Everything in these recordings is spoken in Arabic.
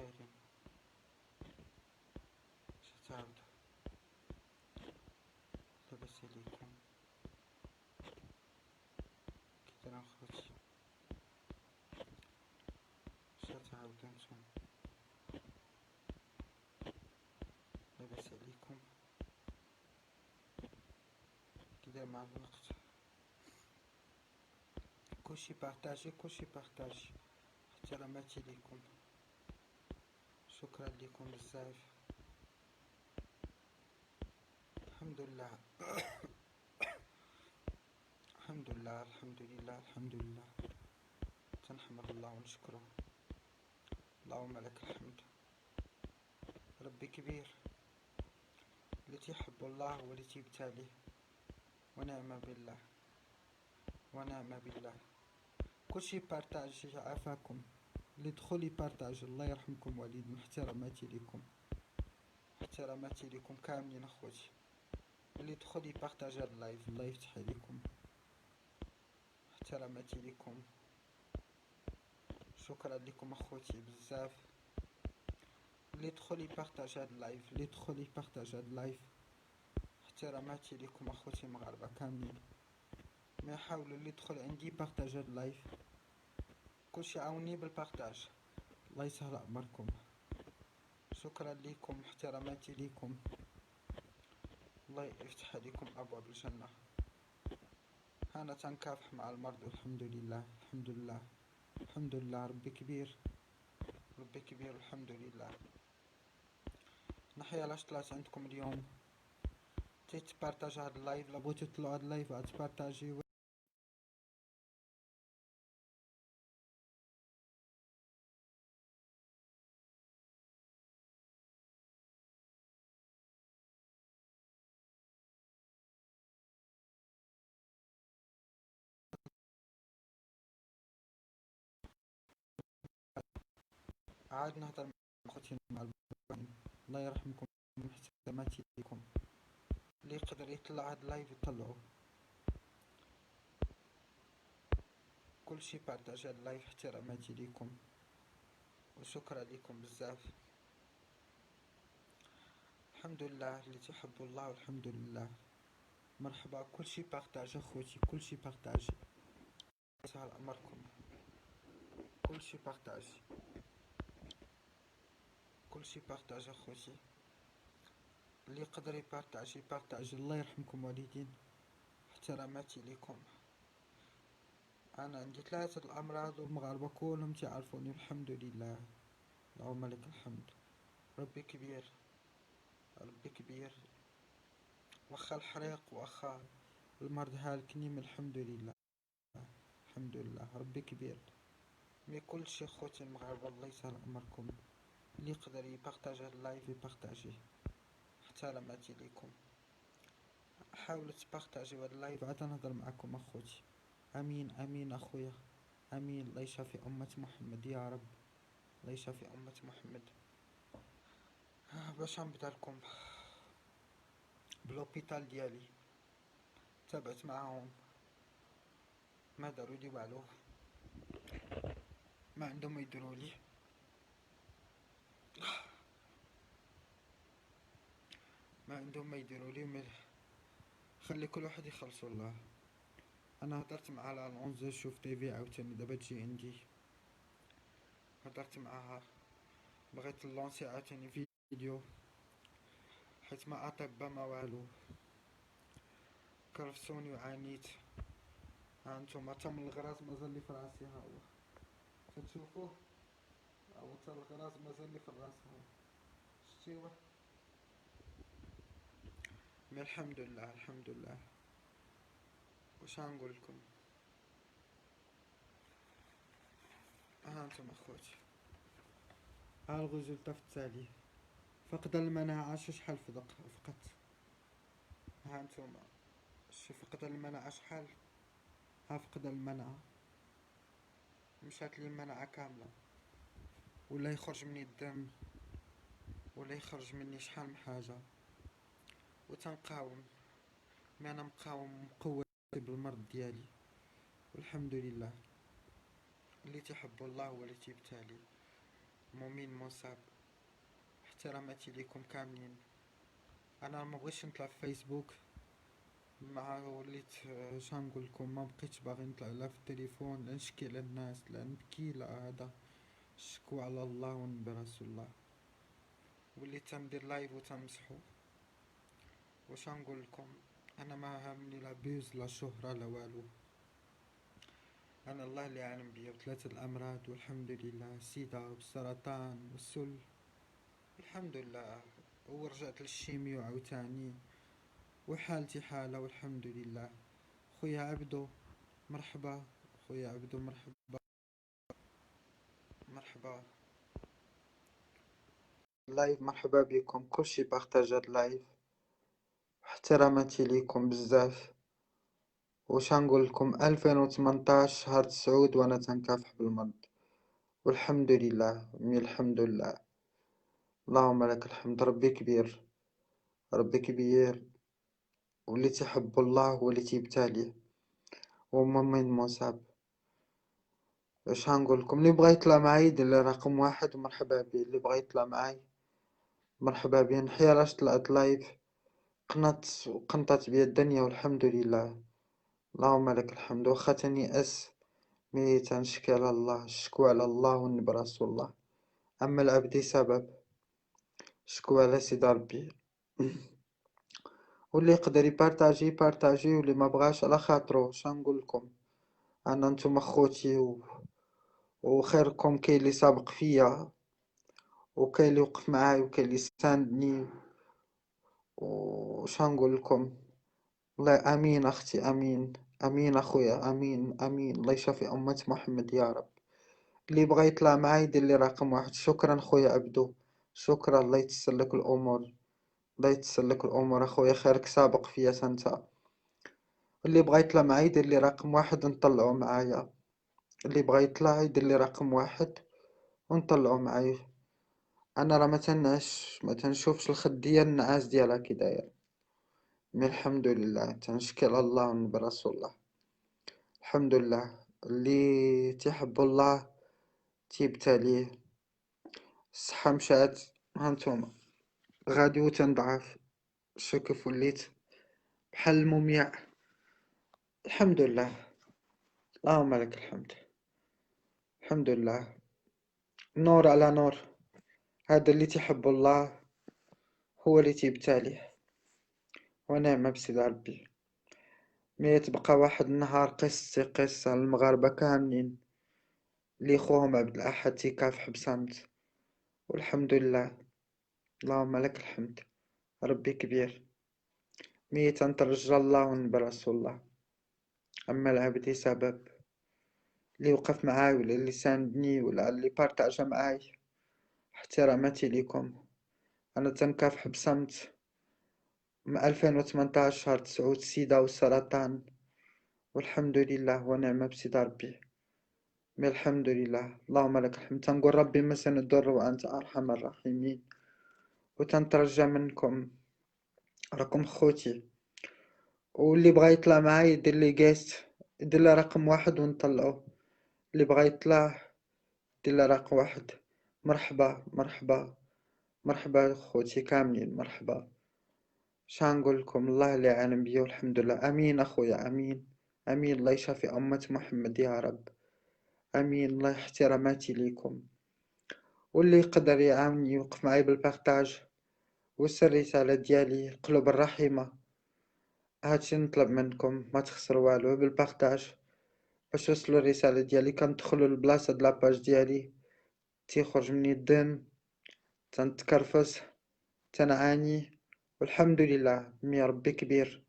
دايرين؟ تعاود لاباس عليكم؟ كي دايرين خوتي؟ تعاود نتوما؟ لاباس عليكم؟ كي داير مع الوقت؟ كلشي بارطاجي احتراماتي ليكم، شكرا لكم بزاف. الحمد لله الحمد لله تنحمد الله ونشكره. اللهم لك الحمد. ربي كبير، اللي تيحب الله هو اللي تيبتاليه، ونعم بالله. كلشي بارطاجي عافاكم، اللي دخل يبارطاج الله يرحمكم والدين. احتراماتي لكم كاملين اخوتي، اللي دخل يبارطاج هاد اللايف الله يفتح عليكم. احتراماتي لكم، شكرا لكم اخوتي بزاف. اللي دخل يبارطاج هاد اللايف احتراماتي لكم اخوتي مغاربه كاملين. ما يحاولوا اللي يدخل عندي يبارطاج هاد اللايف، كلشي عاوني بالبارطاج، الله يسهل امركم. شكرا لكم، احتراماتي لكم، الله يفتح عليكم ابواب الجنه. انا تنكافح مع المرض والحمد لله. ربي كبير الحمد لله. نحيا لاش طلعت عندكم اليوم، تبارطاج هاد اللايف، لابغيتو تطلعوا هاد اللايف تبارطاجي. عاد نهضر مع خوتي مع البنين، الله يرحمكم. احتراماتي ليكم، اللي يقدر يطلع هاد اللايف يطلعوه. كلشي بارطاج هاد اللايف، احتراماتي ليكم وشكرا لكم بزاف. الحمد لله اللي تحبوا الله، والحمد لله. مرحبا، كلشي بارطاج اخوتي، كلشي بارطاج، يسهل امركم. كلشي بارطاج اخوتي، اللي يقدر يبارطاج الله يرحمكم والدين. احتراماتي لكم. انا عندي 3 الامراض والمغاربه كلهم تعرفوني، الحمد لله. اللهم لك الحمد. ربي كبير. واخا الحريق واخا المرض هالكني، من الحمد لله. ربي كبير. مي كلشي خوتي المغاربه الله يسهل امركم، اللي يقدر يبارطاج هاد اللايف يبارطاجيه. احتراماتي ليكم، حاولوا تبارطاجيو هاد اللايف. عاد نهضر معكم اخوتي. امين اخويا، امين. الله يشافي امه محمد يا رب، الله يشافي امه محمد. باش نبدا لكم بلوبيتال ديالي، تابعت معاهم، ما داروا لي والو، ما عندهم ما يديروا لي. خلي كل واحد يخلصوا الله. انا هضرت مع العنزه شوف تيفي عاوتاني دابا تجي عندي، هضرت معاها، بغيت نلونسي عاوتاني فيديو، حيت ما اطباء ما والو، كرفسوني وعانيت. هانتوما تم الغراز مازال لي في راسي، ها هو تتشوفوه، ها هو تا الغراز مازال لي في الراس، ها هو شتيوه. مي الحمد لله. واش غنقول لكم؟ هانتوما اخوتي، ها الغزولتا في التالي. فقد المناعة شحال فقط. هانتوما شي فقد المناعة شحال، ها فقد المناعة، مشات لي المناعة كاملة، ولا يخرج مني الدم، ولا يخرج مني شحال من حاجة، وتنقاوم. مي انا مقاوم مقوي بالمرض ديالي، والحمد لله. اللي تيحب الله هو اللي تيبتالي. مؤمن مصاب، احتراماتي ليكم كاملين. انا ما بغيتش نطلع في فيسبوك، مع وليت شنقولكم ما بقيتش باغي نطلع لا في التليفون، لا نشكي على الناس، لا نبكي، لا هذا. شكو على الله ونبي رسول الله. وليت تندير لايف وتمسحو. واش نقولكم، انا ما هامني لا بيوز لا شهرة لا والو. انا الله اللي عالم بيا بثلاثة الامراض والحمد لله، السيدا والسرطان والسل، الحمد لله. ورجعت للشيميو عاوتاني، وحالتي حالة والحمد لله. خويا عبدو مرحبا، خويا عبدو مرحبا. مرحبا لايف، مرحبا بكم. كلشي بارطاج هاد اللايف، احتراماتي ليكم بزاف. واش نقول لكم، 2018 شهر تسعود وانا تنكافح بالمرض، والحمد لله. الحمد لله، اللهم لك الحمد. ربي كبير، ربي كبير. واللي تحب الله هو اللي تيبتاليه، ومؤمن مصاب. اش هنقول لكم، اللي بغا يطلع معايا يدير رقم واحد ومرحبا بيه. اللي بغا يطلع معاي مرحبا بيه. نحيا راش طلعت لايف، قنطت بيا الدنيا والحمد لله. اللهم لك الحمد. واخا تنيأس مي تنشكي على الله، الشكوى على الله ونبي رسول الله. اما العبد سبب، شكوى على سيدي ربي. واللي يقدر يبارطاجي يبارطاجي، واللي ما بغاش على خاطرو. شنقول لكم، انا نتوما خوتي وخيركم كاين اللي سابق فيا، وكاين اللي وقف معاي، وكاين اللي ساندني. وشنقول لكم، الله امين اختي، امين امين اخويا، امين امين. الله يشافي امة محمد يا رب. اللي بغى يطلع معاي يدير لي رقم واحد. شكرا خويا عبدو، شكرا. الله يتسر لك الامور، الله يتسر لك الامور اخويا. خيرك سابق فيا سنتا. اللي بغى يطلع معاي يدير لي رقم واحد ونطلعو معايا. اللي بغى يطلع يدير لي رقم واحد ونطلعو معايا. انا راه ما تنشوفش الخد ديال النعاس ديالها كي داير. الحمد لله، تنشكي على الله ونبي رسول الله. الحمد لله. اللي تيحب الله تيبتليه. الصحة مشات، هانتوما غادي وتنضعف. شو كيف وليت بحال المومياء. الحمد لله، اللهم لك الحمد. الحمد لله، نور على نور. هذا اللي تيحب الله هو اللي تيبتليه، ونعم بسيدي ربي. مي تبقى واحد النهار قصة المغاربة كاملين اللي خوهم عبد الأحد تيكافح بصمت، والحمد لله. اللهم لك الحمد، ربي كبير. مي تنترجى الله ونبي رسول الله. أما العبد سبب، اللي وقف معاي ولا اللي ساندني ولا اللي بارطاجا معاي، احتراماتي ليكم. أنا تنكافح بصمت من 2018 شهر تسعود، السيدا والسرطان، والحمد لله ونعم بسيدي ربي. من الحمد لله، اللهم لك الحمد. تنقول ربي مسن الضر وأنت أرحم الراحمين. وتنترجى منكم، راكم خوتي. واللي بغا يطلع معايا يدير لي جيست، يدير لي رقم واحد ونطلعو. اللي بغا يطلع يدير لي رقم واحد. مرحبا مرحبا مرحبا خوتي كاملين، مرحبا. شنقول لكم، الله اللي عالم بيا والحمد لله. امين اخويا، امين امين. الله يشافي امة محمد يا رب، امين. الله احتراماتي ليكم. واللي يقدر يعاوني يوقف معي بالبارتاج ويرسل الرسالة ديالي قلوب الرحيمة. هادشي نطلب منكم، ما تخسر والو بالبارتاج باش توصلوا الرسالة ديالي. كندخلوا لبلاصة د لاباج ديالي تيخرج مني الدم، تنتكرفس، تنعاني، والحمد لله. مي ربي كبير.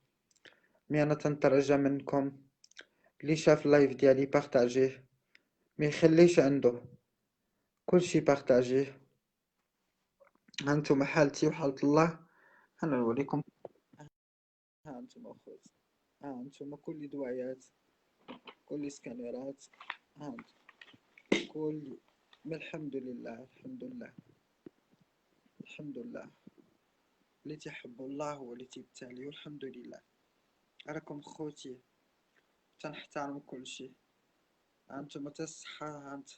مي انا تنترجى منكم، اللي شاف اللايف ديالي بارطاجيه، ما يخليش عنده، كلشي بارطاجيه. هانتوما حالتي وحالة الله، انا نوريكم. ها انتم اخوتي، ها انتم كل دوايات، كل سكانيرات، ها انتم كل. الحمد لله، الحمد لله، الحمد لله. اللي تيحب الله هو اللي تيبتالي، والحمد لله. راكم خوتي، تنحترم كلشي. ها انتم تا الصحة، ها انت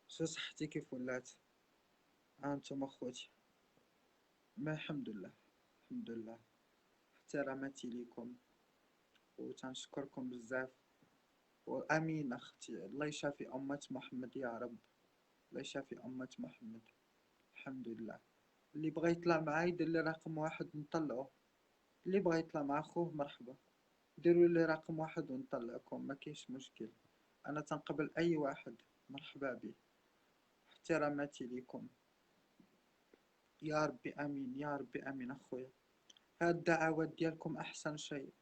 شو صحتي كيف ولات. هانتوما خوتي. ما الحمد لله. الحمد لله. احتراماتي ليكم وتنشكركم بزاف. وامين اختي، الله يشافي امة محمد يا رب. الله يشافي امة محمد. الحمد لله. اللي بغى يطلع معاي يدير لي رقم واحد نطلعو. اللي بغى يطلع مع خوه مرحبا، ديروا لي رقم واحد ونطلعكم، ما كاينش مشكل. انا تنقبل اي واحد، مرحبا به. احتراماتي ليكم. يا ربي امين، يا ربي امين اخويا. هاد الدعوات ديالكم احسن شيء،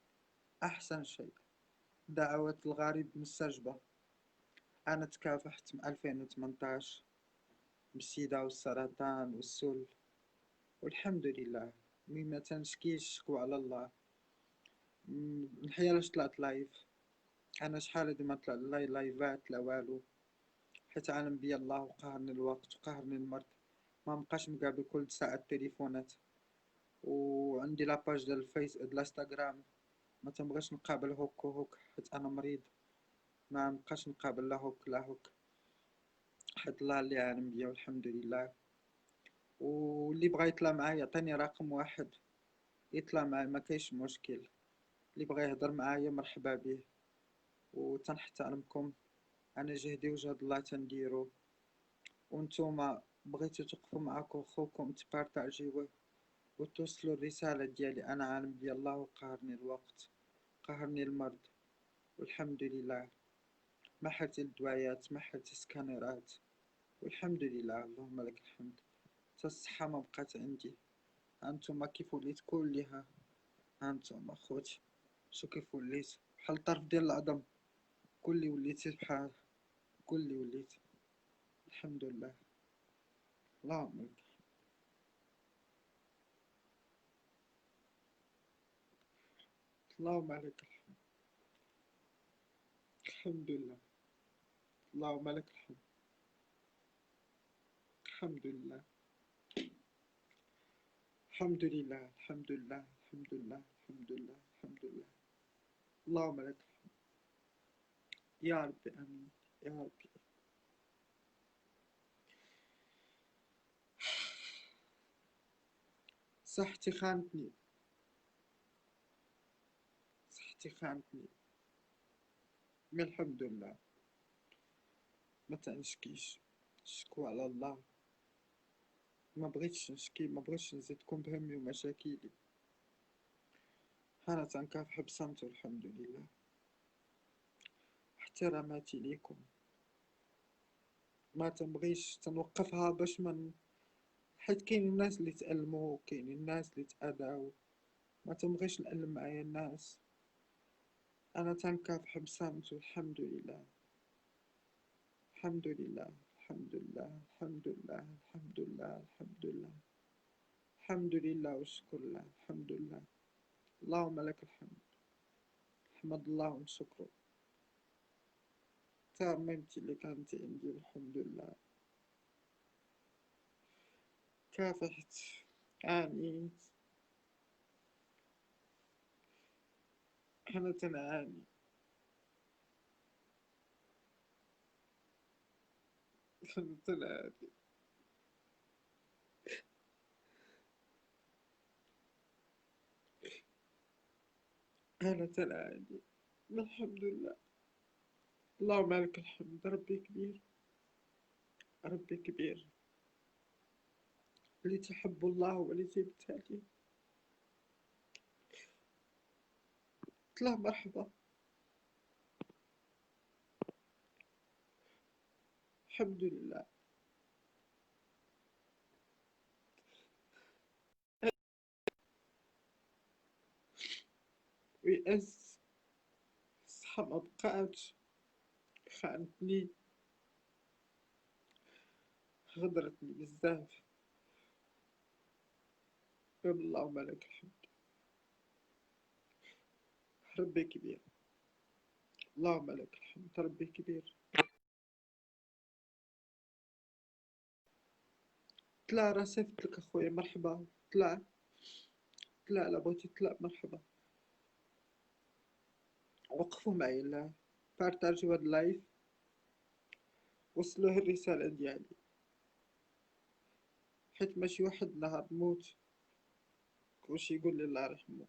احسن شيء. دعوة الغريب مستجبة. انا تكافحت من 2018 بالسيدا والسرطان والسل، والحمد لله. مي ما تنشكيش، شكو على الله. نحيا لاش طلعت لايف. انا شحال هادي ما طلع لا لايفات لا والو، حيت عالم بيا الله وقهرني الوقت وقهرني المرض. ما بقاش مقابل كل ساعة التليفونات. وعندي لاباج ديال الفيس ديال الانستغرام. ما تنبغيش نقابل هوك وهوك حيت انا مريض. ما نبقاش نقابل لا هوك لا هوك، حيت الله اللي عالم بيا والحمد لله. واللي بغى يطلع معايا يعطيني رقم واحد يطلع معايا، ما كاينش مشكل. اللي بغى يهضر معايا مرحبا به. وتنحترمكم. انا جهدي وجهد الله تنديرو. وانتوما بغيتو توقفوا معاكم خوكم تبارطاجيوه وتوصلوا الرسالة ديالي. انا عالم ديال الله وقهرني الوقت، قهرني المرض، والحمد لله. ما حلت الدوايات، ما حلت سكانرات، والحمد لله. اللهم لك الحمد. حتى الصحة ما بقات عندي. هانتوما كيف وليت كلها. هانتوما خوتي، شو كيف وليت بحال الطرف ديال العظم. كلي وليتي بحال، كلي وليت. الحمد لله. اللهم لك. اللهم عليك الحمد. الحمد لله. اللهم لك الحمد. الحمد لله. الحمد لله. الحمد لله. الحمد لله. الحمد لله. الحمد لله. اللهم لك الحمد. يا ربي امين. يا ربي. صحتي خانتني، صحتي خانتني. من الحمد لله. ما تنشكيش، شكو على الله. ما بغيتش نشكي، ما بغيتش نزيدكم بهمي ومشاكلي. انا تنكافح بصمت والحمد لله. احتراماتي ليكم. ما تنبغيش تنوقفها باش من، حيت كاين الناس اللي تألموا وكاين الناس اللي تأذاو. ما تنبغيش نألم معايا الناس. انا تنكافح بصمت والحمد لله. الحمد لله. الحمد لله. الحمد لله. الحمد لله. الحمد لله. الحمد لله والشكر لله. الحمد لله. اللهم لك الحمد. احمد الله ونشكره. تممتي اللي كانت عندي الحمد لله. كافحت، عانيت. أنا تنعاني. أنا تنعاني. أنا تنعاني. الحمد لله. اللهم لك الحمد. ربي كبير، ربي كبير. اللي تحب الله والذي بالتالي لا مرحبا. الحمد لله. ويأس. الصحة ما بقاتش، خانتني، غدرتني بزاف. اللهم لك الحمد. ربي كبير. اللهم لك الحمد. ربي كبير. طلع راه صيفطلك اخويا مرحبا. طلع، طلع لابغيتي تطلع مرحبا. وقفوا معايا لا، بارطاجيو هاد اللايف، وصلوه الرسالة ديالي. حيت ماشي واحد نهار نموت كلشي يقول لي الله يرحمه.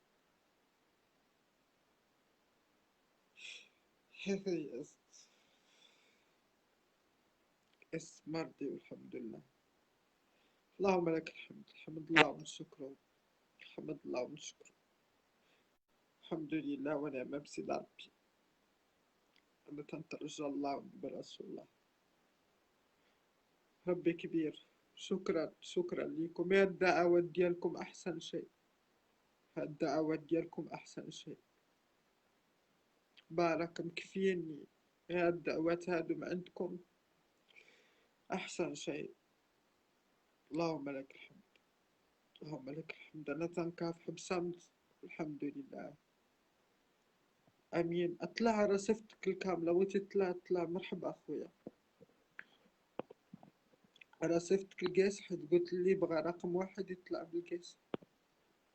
يس مرضي والحمد لله. اللهم لك الحمد، الحمد لله ونشكره، الحمد لله ونشكره، الحمد لله ونعم بسيد ربي. أنا تنترجى الله ونبي رسول الله. ربي كبير. شكرا شكرا ليكم، يا الدعوات ديالكم أحسن شيء، الدعوات ديالكم أحسن شيء، بارك مكفيني. يا الدعوات هادو من عندكم أحسن شيء. اللهم لك الحمد، اللهم لك الحمد. أنا تنكافح بصمت الحمد لله. أمين. أطلع رصيفتك الكاملة وتطلع طلع. مرحبا أخويا. رصيفتك القيس حيت قلت لي بغى رقم واحد يطلع بالقيس،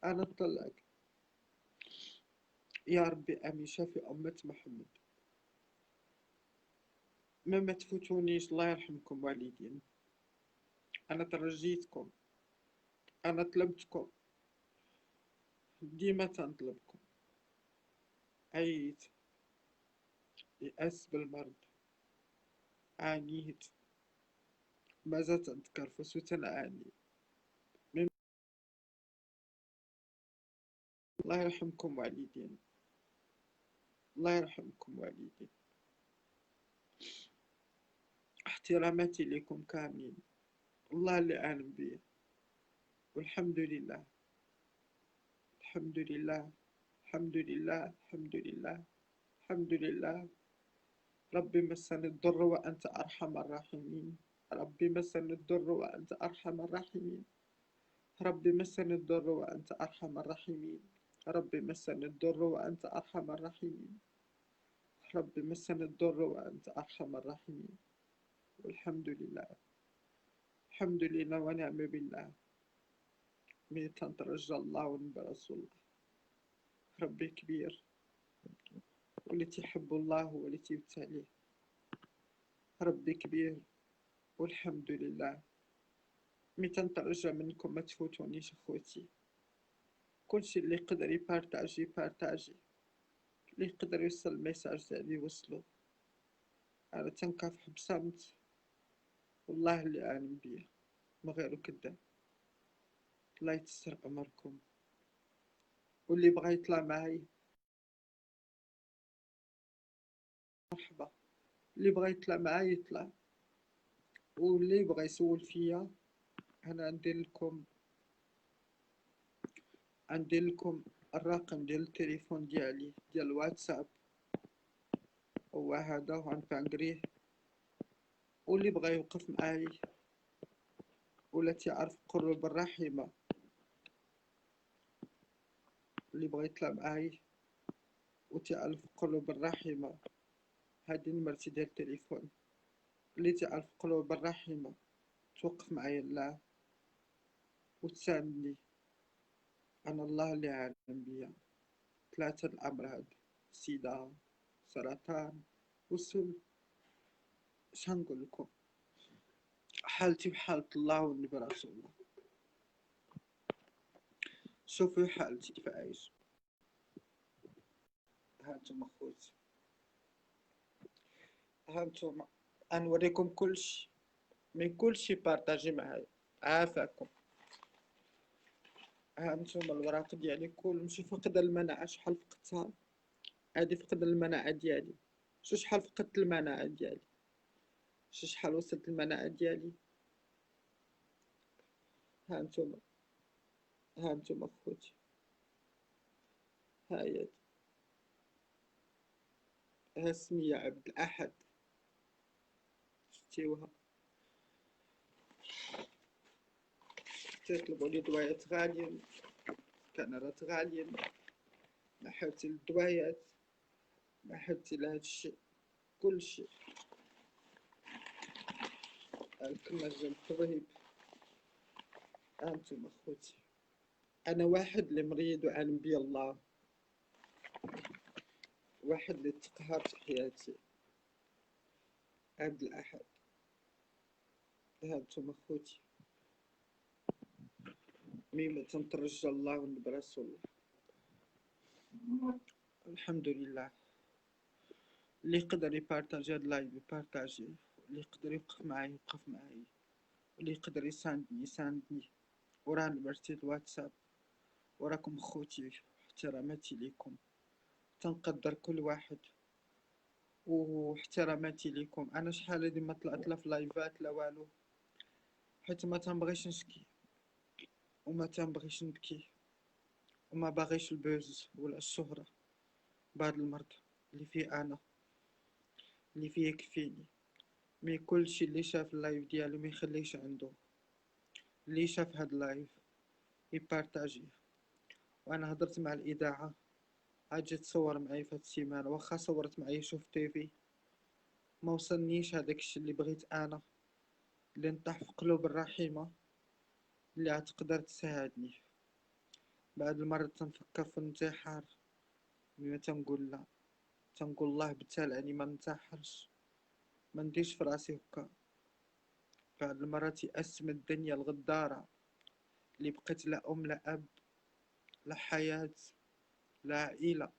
أنا نطلعك. يا ربي أمين. شافي أمة محمد. ما تفوتونيش، الله يرحمكم والدين. أنا ترجيتكم، أنا طلبتكم، ديما تنطلبكم. عييت، يأس بالمرض، عانيت، مازال تنتكرفس وتنعاني. الله يرحمكم والدين، الله يرحمكم والدين. احتراماتي لكم كاملين، الله اللي أعلم بيه. والحمد لله، الحمد لله، الحمد لله، الحمد لله، الحمد لله. ربي مسني الضر وأنت أرحم الراحمين، ربي مسني الضر وأنت أرحم الراحمين، ربي مسني الضر وأنت أرحم الراحمين، ربي مسني الضر وأنت أرحم الراحمين، ربي مسني الضر وأنت أرحم الراحمين. والحمد لله، الحمد لله ونعم بالله. من تنترجى الله ونبي رسول الله. ربي كبير، والتي يحب الله والتي يبتليه. ربي كبير والحمد لله. مي تنترجى منكم ما تفوتونيش اخوتي. كلشي اللي يقدر يبارتاجي بارتاجي، اللي يقدر يوصل الميساج تاعي يوصلو. انا تنكافح بصمت، والله اللي اعلم بيه ما غيرو كداب. الله يتسر امركم. واللي بغى يطلع معايا مرحبا، اللي بغى يطلع معايا يطلع، واللي بغى يسول فيا انا عندي لكم الرقم ديال التليفون ديالي ديال الواتساب، هو هذا وغنبانقريه. واللي بغى يوقف معايا ولا تعرف قرب الرحمة، اللي بغى يطلع معايا وتعرف قرب الرحمة، هادي نمرتي ديال التليفون. اللي تعرف قرب الرحمة توقف معايا لا وتساندني. انا الله اللي عالم بيا. 3 الامراض: سيدا، سرطان، والسل. شنقول لكم، حالتي بحالة الله والنبي رسول الله. شوفوا حالتي كيف عايش. هانتوما خوتي، هانتوما غنوريكم كلشي، من كلشي بارطاجي معايا. عافاكم. هانتوما الوراق ديالي كلشي فقد المناعة. شحال فقدتها؟ هادي فقد المناعة ديالي. شو شحال فقدت المناعة ديالي؟ شو شحال وصلت المناعة ديالي؟ هانتوما، هانتوما خوتي، هاهي. ها اسمي عبد الأحد، شتيوها. تيطلبوا لي دوايات غاليين، كنرات غاليين، ما حاولتي للدوايات، ما حاولتي لهادشي كلشي. الكماج الطبيب. هانتوما خوتي، انا واحد اللي مريض وعالم بيا الله، واحد اللي تقهر في حياتي. عبد الأحد. هانتوما خوتي، ميمة تنترجى الله ونبي رسول الله. الحمد لله. اللي يقدر يبارطاجي هاد اللايف يبارطاجيه، اللي يقدر يوقف معايا يوقف معايا، واللي يقدر يساندني يساندني. وراه نمرتي الواتساب، وراكم خوتي، احتراماتي ليكم. تنقدر كل واحد، واحتراماتي ليكم. انا شحال هادي ما طلعت لا في لايفات لا والو، حيت ما تنبغيش نشكي وما تنبغيش نبكي، وما باغيش البوز ولا الشهرة بهاد المرض اللي فيه انا، اللي فيه يكفيني. مي كلشي اللي شاف اللايف ديالي ما يخليش عنده، اللي شاف هاد اللايف يبارطاجيه. وانا هضرت مع الاذاعه، عاد جات تصور معايا في هاد السيمانه، واخا صورت معايا شوف تيفي، ما وصلنيش هداك الشيء اللي بغيت انا، اللي نطيح في قلوب الرحيمه اللي غتقدر تساعدني. بعد المرة تنفكر في الانتحار، ملي تنقول لا، تنقول الله بتالعني ما ننتحرش، ما نديرش في راسي هكا. بعد المرة تيأست من الدنيا الغدارة اللي بقيت لا ام لا اب لا حياة لا عائلة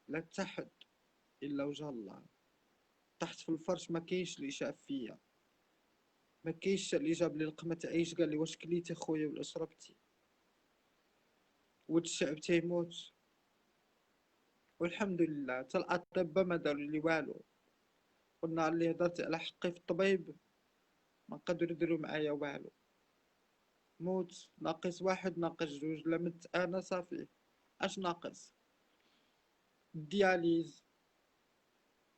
لا تحد الا وجه الله. طحت في الفرش، ما كاينش اللي شاف فيا، ما كاينش اللي جاب لي لقمة عيش قال لي واش كليتي خويا ولا شربتي. ولد الشعب تيموت، والحمد لله حتى الاطباء ما داروا لي والو. والنهار اللي هضرت على حقي في الطبيب ما قدروا يديروا معايا والو. موت ناقص واحد ناقص جوج، لا مت انا صافي. اش ناقص؟ الدياليز،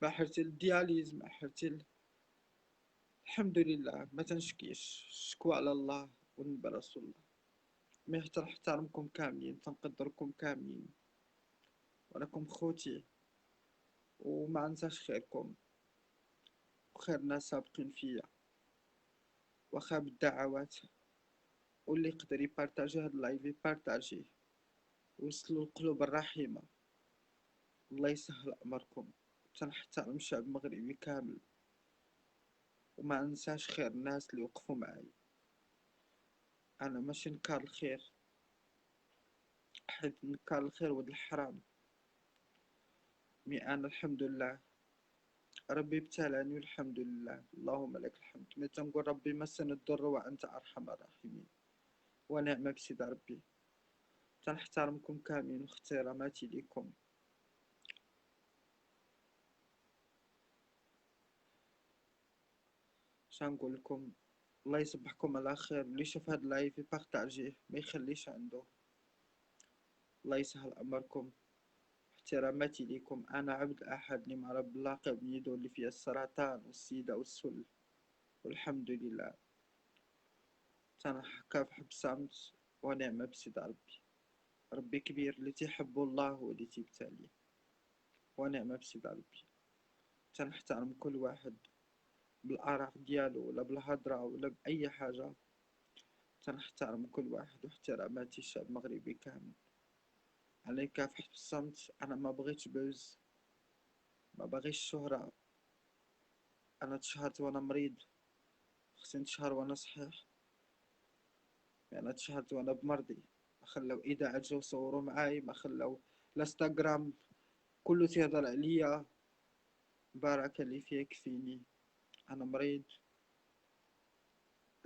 ما حرتي الدياليز ما حرتي. الحمد لله ما تنشكيش، شكوى على الله ونبى رسول الله. مي حتى نحترمكم كاملين، تنقدركم كاملين، وراكم خوتي، وما ننساش خيركم وخير ناس سابقين فيا، واخا بالدعوات. واللي يقدر يبارطاجي هاد اللايف يبارطاجيه، وصلوا القلوب الرحيمة. الله يسهل أمركم. تنحترم الشعب المغربي كامل، وما ننساش خير الناس اللي وقفوا معايا. أنا ماشي نكار الخير، حيت نكار الخير ولد الحرام. مي أنا الحمد لله ربي ابتلاني، والحمد لله اللهم لك الحمد. مي تنقول ربي مسني الضر وأنت أرحم الراحمين، ونعم بسيد ربي. تنحترمكم كاملين واحتراماتي ليكم. شنقول لكم؟ الله يصبحكم على خير. اللي شاف هاد اللايف يبارطاجيه ما يخليش عنده. الله يسهل أمركم. احتراماتي ليكم. أنا عبد الأحد اللي مع رب اللاقب يدو اللي فيها السرطان والسيدة والسل، والحمد لله. تنحكى في حب صمت ونعمة بسيد ربي. ربي كبير، اللي تيحبو الله هو اللي تيبتاليه، ونعمة بسيد ربي. تنحترم كل واحد بالآراء ديالو ولا بالهضرة ولا بأي حاجة. تنحترم كل واحد، واحتراماتي الشعب المغربي كامل. عليك في حب الصمت. أنا ما بغيتش بوز، ما باغيش شهرة. أنا تشهرت وأنا مريض، خصني نتشهر وأنا صحيح. يعني أنا تشهرت وأنا بمرضي، ما خلاو إذاعة جاو صوروا معاي، ما خلاو الانستغرام كله تيهضر عليا. بارك اللي فيه يكفيني. أنا مريض.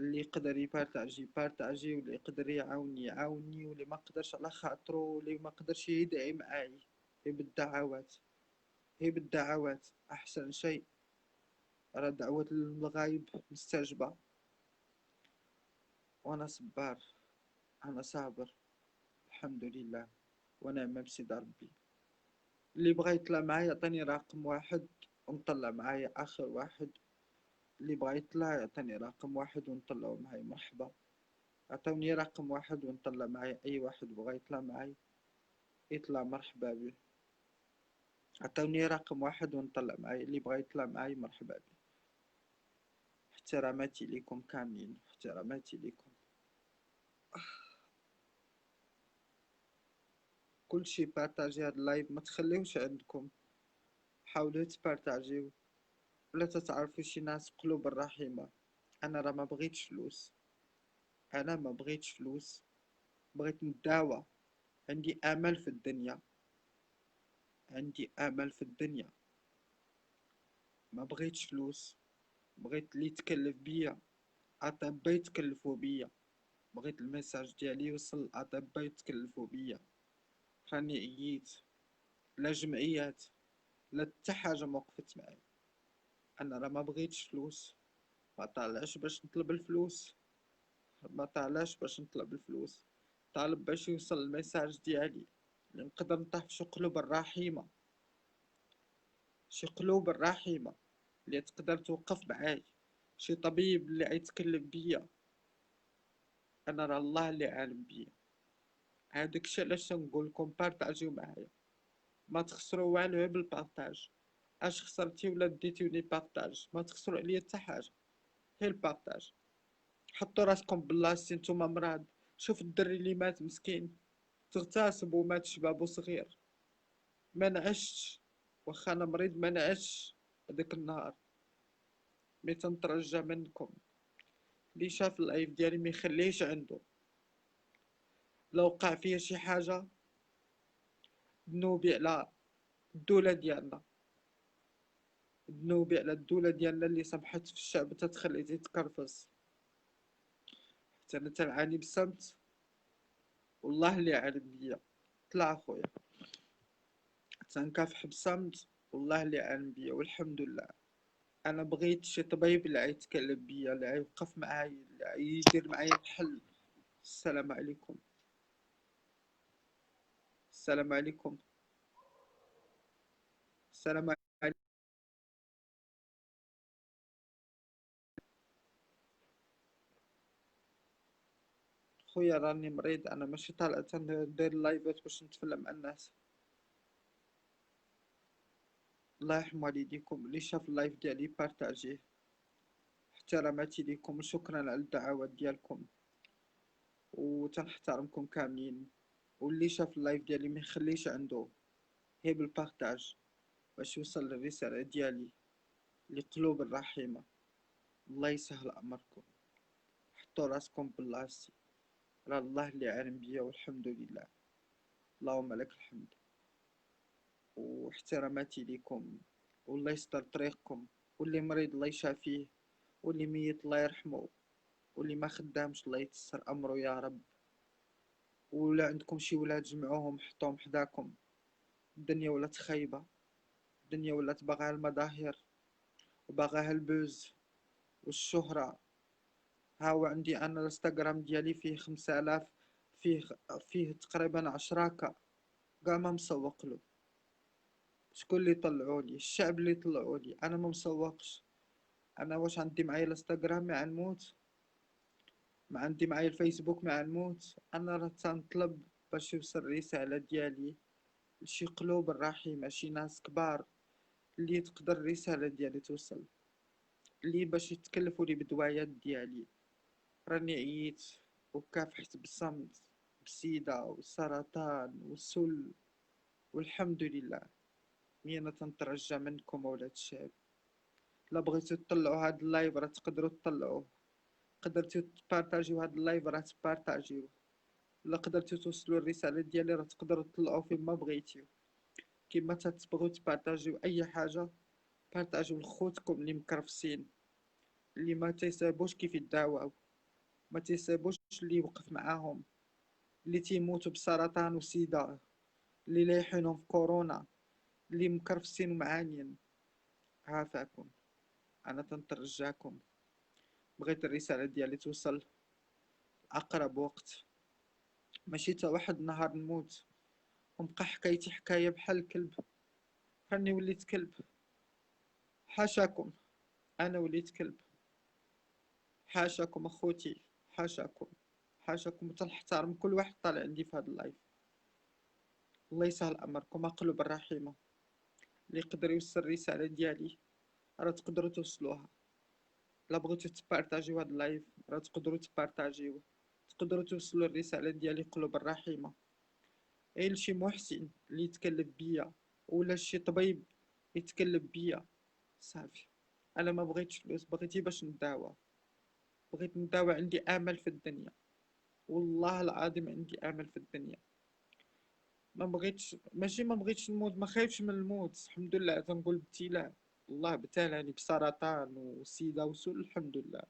اللي يقدر يبارطاجي يبارطاجي، واللي يقدر يعاوني يعاوني، واللي ما قدرش على خاطرو، واللي ما قدرش يدعي معاي. هي بالدعوات، هي بالدعوات أحسن شيء. راه دعوة الغايب مستجبة. وأنا صبار، أنا صابر، الحمد لله ونعم بسيد ربي. اللي بغا يطلع معايا يعطيني رقم واحد ونطلع معايا آخر واحد. اللي بغا يطلع يعطيني رقم واحد ونطلعو معايا مرحبا. عطوني رقم واحد ونطلع معايا أي واحد بغا يطلع معايا يطلع مرحبا به. عطوني رقم واحد ونطلع معايا اللي بغا يطلع معايا مرحبا به. احتراماتي ليكم كاملين، احتراماتي ليكم. كلشي بارطاجي هاد اللايف، ما تخليوش عندكم. حاولوا تبارطاجيو، ولا تتعرفوا شي ناس قلوب الرحيمة. انا راه ما بغيتش فلوس، انا ما بغيتش فلوس. بغيت نداوى، عندي امل في الدنيا، عندي امل في الدنيا. ما بغيتش فلوس، بغيت اللي يتكلف بيا، اطباء يتكلفوا بيا. بغيت الميساج ديالي يوصل للاطباء يتكلفوا بيا. راني عييت، لا جمعيات لا حتى حاجه ما وقفت معايا. انا راه ما بغيتش فلوس، ما طالعش باش نطلب الفلوس، ما طالعش باش نطلب الفلوس. طالب باش يوصل الميساج ديالي، اللي نقدر نطيح في شي قلوب الرحيمه، شي قلوب الرحيمه اللي تقدر توقف معاي، شي طبيب اللي غيتكلم بيا. انا راه الله اللي عالم بيا. هاداك الشيء علاش تنقول لكم بارطاجيو معايا، ما تخسروا والو غير بالبارطاج. اش خسرتي ولا ديتوني بارطاج؟ ما تخسروا عليا حتى حاجه، غير البارطاج. حطوا راسكم بلاصتي نتوما مراد. شوف الدري اللي مات مسكين، تغتصب ومات شبابو صغير. ما نعشتش، واخا انا مريض ما نعشتش هداك النهار. مي تنترجى منكم اللي شاف اللايف ديالي ما يخليهش عنده. لو وقع فيا شي حاجه ذنوبي على الدوله ديالنا، ذنوبي على الدوله ديالنا اللي سمحت في الشعب تتخليه يتكرفس. حتى انا تنعاني بالصمت، والله اللي عالم بيا. طلع اخويا، تنكافح بالصمت، والله اللي عالم بيا والحمد لله. انا بغيت شي طبيب اللي غيتكلم بيا، اللي غيوقف معايا، اللي غيدير معايا الحل. السلام عليكم، السلام عليكم، السلام عليكم. خويا راني مريض، انا ماشي طالع تندير لايفات باش نتفلى مع الناس. الله يرحم والديكم، اللي شاف اللايف ديالي بارطاجيه. احتراماتي ليكم وشكرا على الدعوات ديالكم، وتنحترمكم كاملين. واللي شاف اللايف ديالي ما يخليش عنده هي بالبارطاج باش يوصل الرسالة ديالي لقلوب الرحيمة. الله يسهل أمركم، حطوا راسكم بلاصتي. راه الله اللي عالم بيا والحمد لله. اللهم لك الحمد، واحتراماتي ليكم. والله يستر طريقكم، واللي مريض الله يشافيه، واللي ميت الله يرحمه، واللي ما خدامش الله يتسر أمره يا رب. ولا عندكم شي ولاد جمعوهم حطوهم حداكم. الدنيا ولات خايبة، الدنيا ولات باغاها المظاهر وباغاها البوز والشهرة. هاو عندي انا الانستغرام ديالي فيه 5000، فيه فيه تقريبا 10 كاع ما مسوق له. شكون اللي طلعولي؟ الشعب اللي طلعولي، انا ما مسوقش. انا واش عندي معايا الانستغرام مع الموت؟ ما عندي معايا الفيسبوك مع الموت؟ انا راه تنطلب باش يوصل الرسالة ديالي لشي قلوب الرحيمة، شي ناس كبار اللي تقدر الرسالة ديالي توصل، اللي باش يتكلفوا لي بدوايات ديالي. راني عييت وكافحت بالصمت بالسيدة والسرطان والسل، والحمد لله. مي انا تنترجى منكم ولاد الشعب، لا بغيتو تطلعوا هاد اللايف راه تقدروا تطلعوه، قدرتو تبارطاجيو هاد اللايف راه تبارطاجيوه، لا قدرتو توصلوا الرسالة ديالي راه تقدروا تطلعوا فين ما بغيتيو. كيما تتبغوا تبارطاجيو اي حاجة، بارطاجيو لخوتكم اللي مكرفسين، اللي ما تيصيبوش كيف يداواو، ما تيصيبوش اللي يوقف معاهم، اللي تيموتوا بسرطان وسيدا، اللي لايحينهم في كورونا، اللي مكرفسين ومعانين. عافاكم، انا تنترجاكم. بغيت الرسالة ديالي توصل اقرب وقت، ماشي تا واحد النهار نموت ونبقى حكايتي حكاية بحال الكلب. راني وليت كلب، حاشاكم، انا وليت كلب. حاشاكم اخوتي، حاشاكم، حاشاكم. وتنحترم كل واحد طالع عندي في هذا اللايف. الله يسهل امركم اقلب الرحيمة. اللي يقدر يوصل الرسالة ديالي راه تقدروا توصلوها. لا بغيتو تبارطاجيو هاد اللايف راه تقدروا تبارطاجيوه، تقدروا توصلوا الرسالة ديالي قلوب الرحيمة. غير شي محسن اللي يتكلم بيا، ولا شي طبيب يتكلم بيا، صافي. انا ما بغيتش فلوس، بغيتي باش نداوى، بغيت نداوى، عندي امل في الدنيا. والله العظيم عندي امل في الدنيا. ما بغيتش، ماشي ما بغيتش نموت، ما خايفش من الموت، الحمد لله. تنقول ابتلاء، الله ابتلاني بسرطان وسيدا وسل، الحمد لله.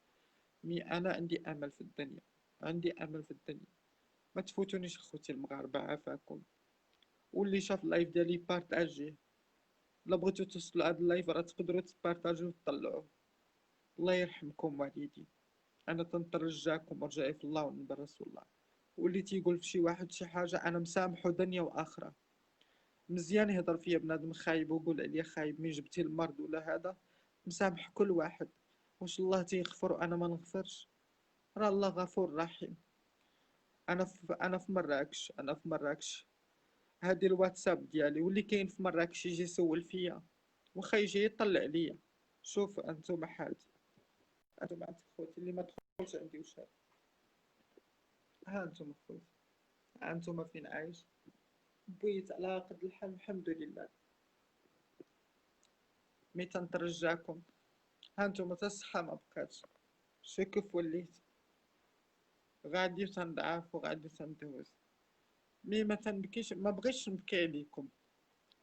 مي انا عندي امل في الدنيا، عندي امل في الدنيا. ما تفوتونيش اخوتي المغاربه، عافاكم. واللي شاف اللايف ديالي بارطاجيه. لا بغيتو توصلوا هاد اللايف راه تقدروا تبارطاجيو وتطلعوه. الله يرحمكم والديكم. انا تنترجاكم ورجائي في الله ونبي رسول الله. واللي تيقول في شي واحد شي حاجه انا مسامحه دنيا واخره. مزيان يهضر فيا بنادم خايب ويقول عليا خايب من جبتي المرض ولا هذا. مسامح كل واحد. واش الله تيغفر وانا ما نغفرش؟ راه الله غفور رحيم. انا في مراكش، انا في مراكش. هادي الواتساب ديالي، واللي كاين في مراكش يجي يسول فيا، واخا يجي يطلع ليا. شوف انتم حالتي، انتم عندكم خوتي اللي ما تدخلش عندي وش هاد. ها انتم خوتي، ها انتم فين عايش. بويت على قد الحال الحمد لله. مي تنترجاكم. ها انتم تا الصحة ما بقاتش. شو كيف وليت. غادي تنضعف وغادي تندوز. مي ما تنبكيش، ما بغيتش نبكي عليكم.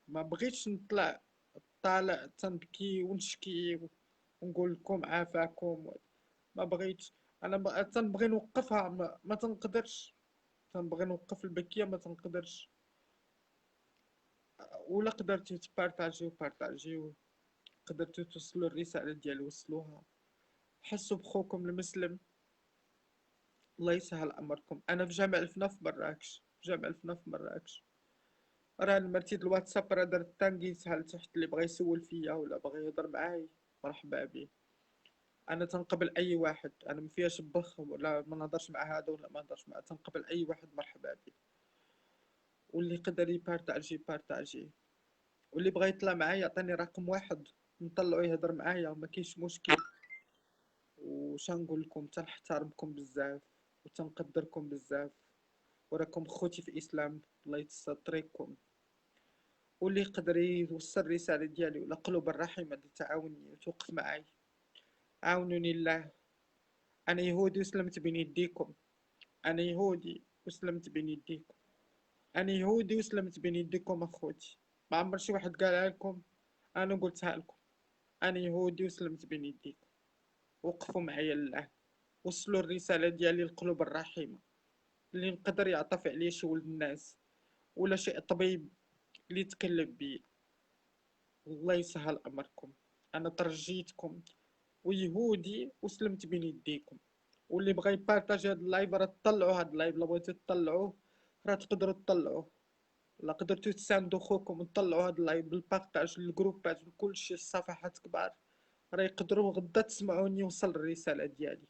ما بغيتش نطلع طالع تنبكي ونشكي ونقول لكم عافاكم. ما بغيتش. انا تنبغي نوقفها، ما تنقدرش. تنبغي نوقف البكيه ما تنقدرش. ولا قدرتي تبارطاجيو بارطاجيو. قدرتو توصلوا الرساله ديالي وصلوها. حسوا بخوكم المسلم. الله يسهل امركم. انا في جامع الفنا في مراكش، في جامع الفنا في مراكش. راه مرتي الواتساب راه درت تانكي سهل تحت، اللي بغى يسول فيا ولا بغى يهضر معاي مرحبا به. انا تنقبل اي واحد، انا ما فيهاش بخ ولا ما نهضرش مع هذا ولا ما نهضرش مع، تنقبل اي واحد مرحبا به. واللي قدر يبارطاجي بارطاجي. واللي بغى يطلع معايا يعطيني رقم واحد نطلعو يهضر معايا، ما كاينش مشكل. وش نقول لكم، تنحترمكم بزاف وتنقدركم بزاف. وراكم خوتي في الاسلام، الله يتسر طريقكم. واللي يقدر يوصل الرساله ديالي ولا قلوب الرحيمه اللي تعاوني وتوقف معاي، عاونوني الله. انا يهودي وسلمت بين يديكم. انا يهودي وسلمت بين يديكم. انا يهودي وسلمت بين يديكم اخوتي. ما عمر شي واحد قالها لكم، انا قلتها لكم. انا يهودي وسلمت بين يديكم. وقفوا معايا الله. وصلوا الرساله ديالي للقلوب الرحيمه، اللي نقدر يعطف عليه شي ولد الناس ولا شي طبيب اللي يتكلم بيه. الله يسهل امركم. انا ترجيتكم ويهودي وسلمت بين يديكم. واللي بغى يبارطاجي هاد اللايف راه تطلعوا هاد اللايف، لا بغيتو تطلعوه راه تقدروا تطلعوه. لا قدرتو تساندو خوكم وتطلعوا هاد اللايف بالبارطاج للجروبات لكلشي الصفحات كبار. راه يقدروا غدا تسمعوني يوصل الرساله ديالي.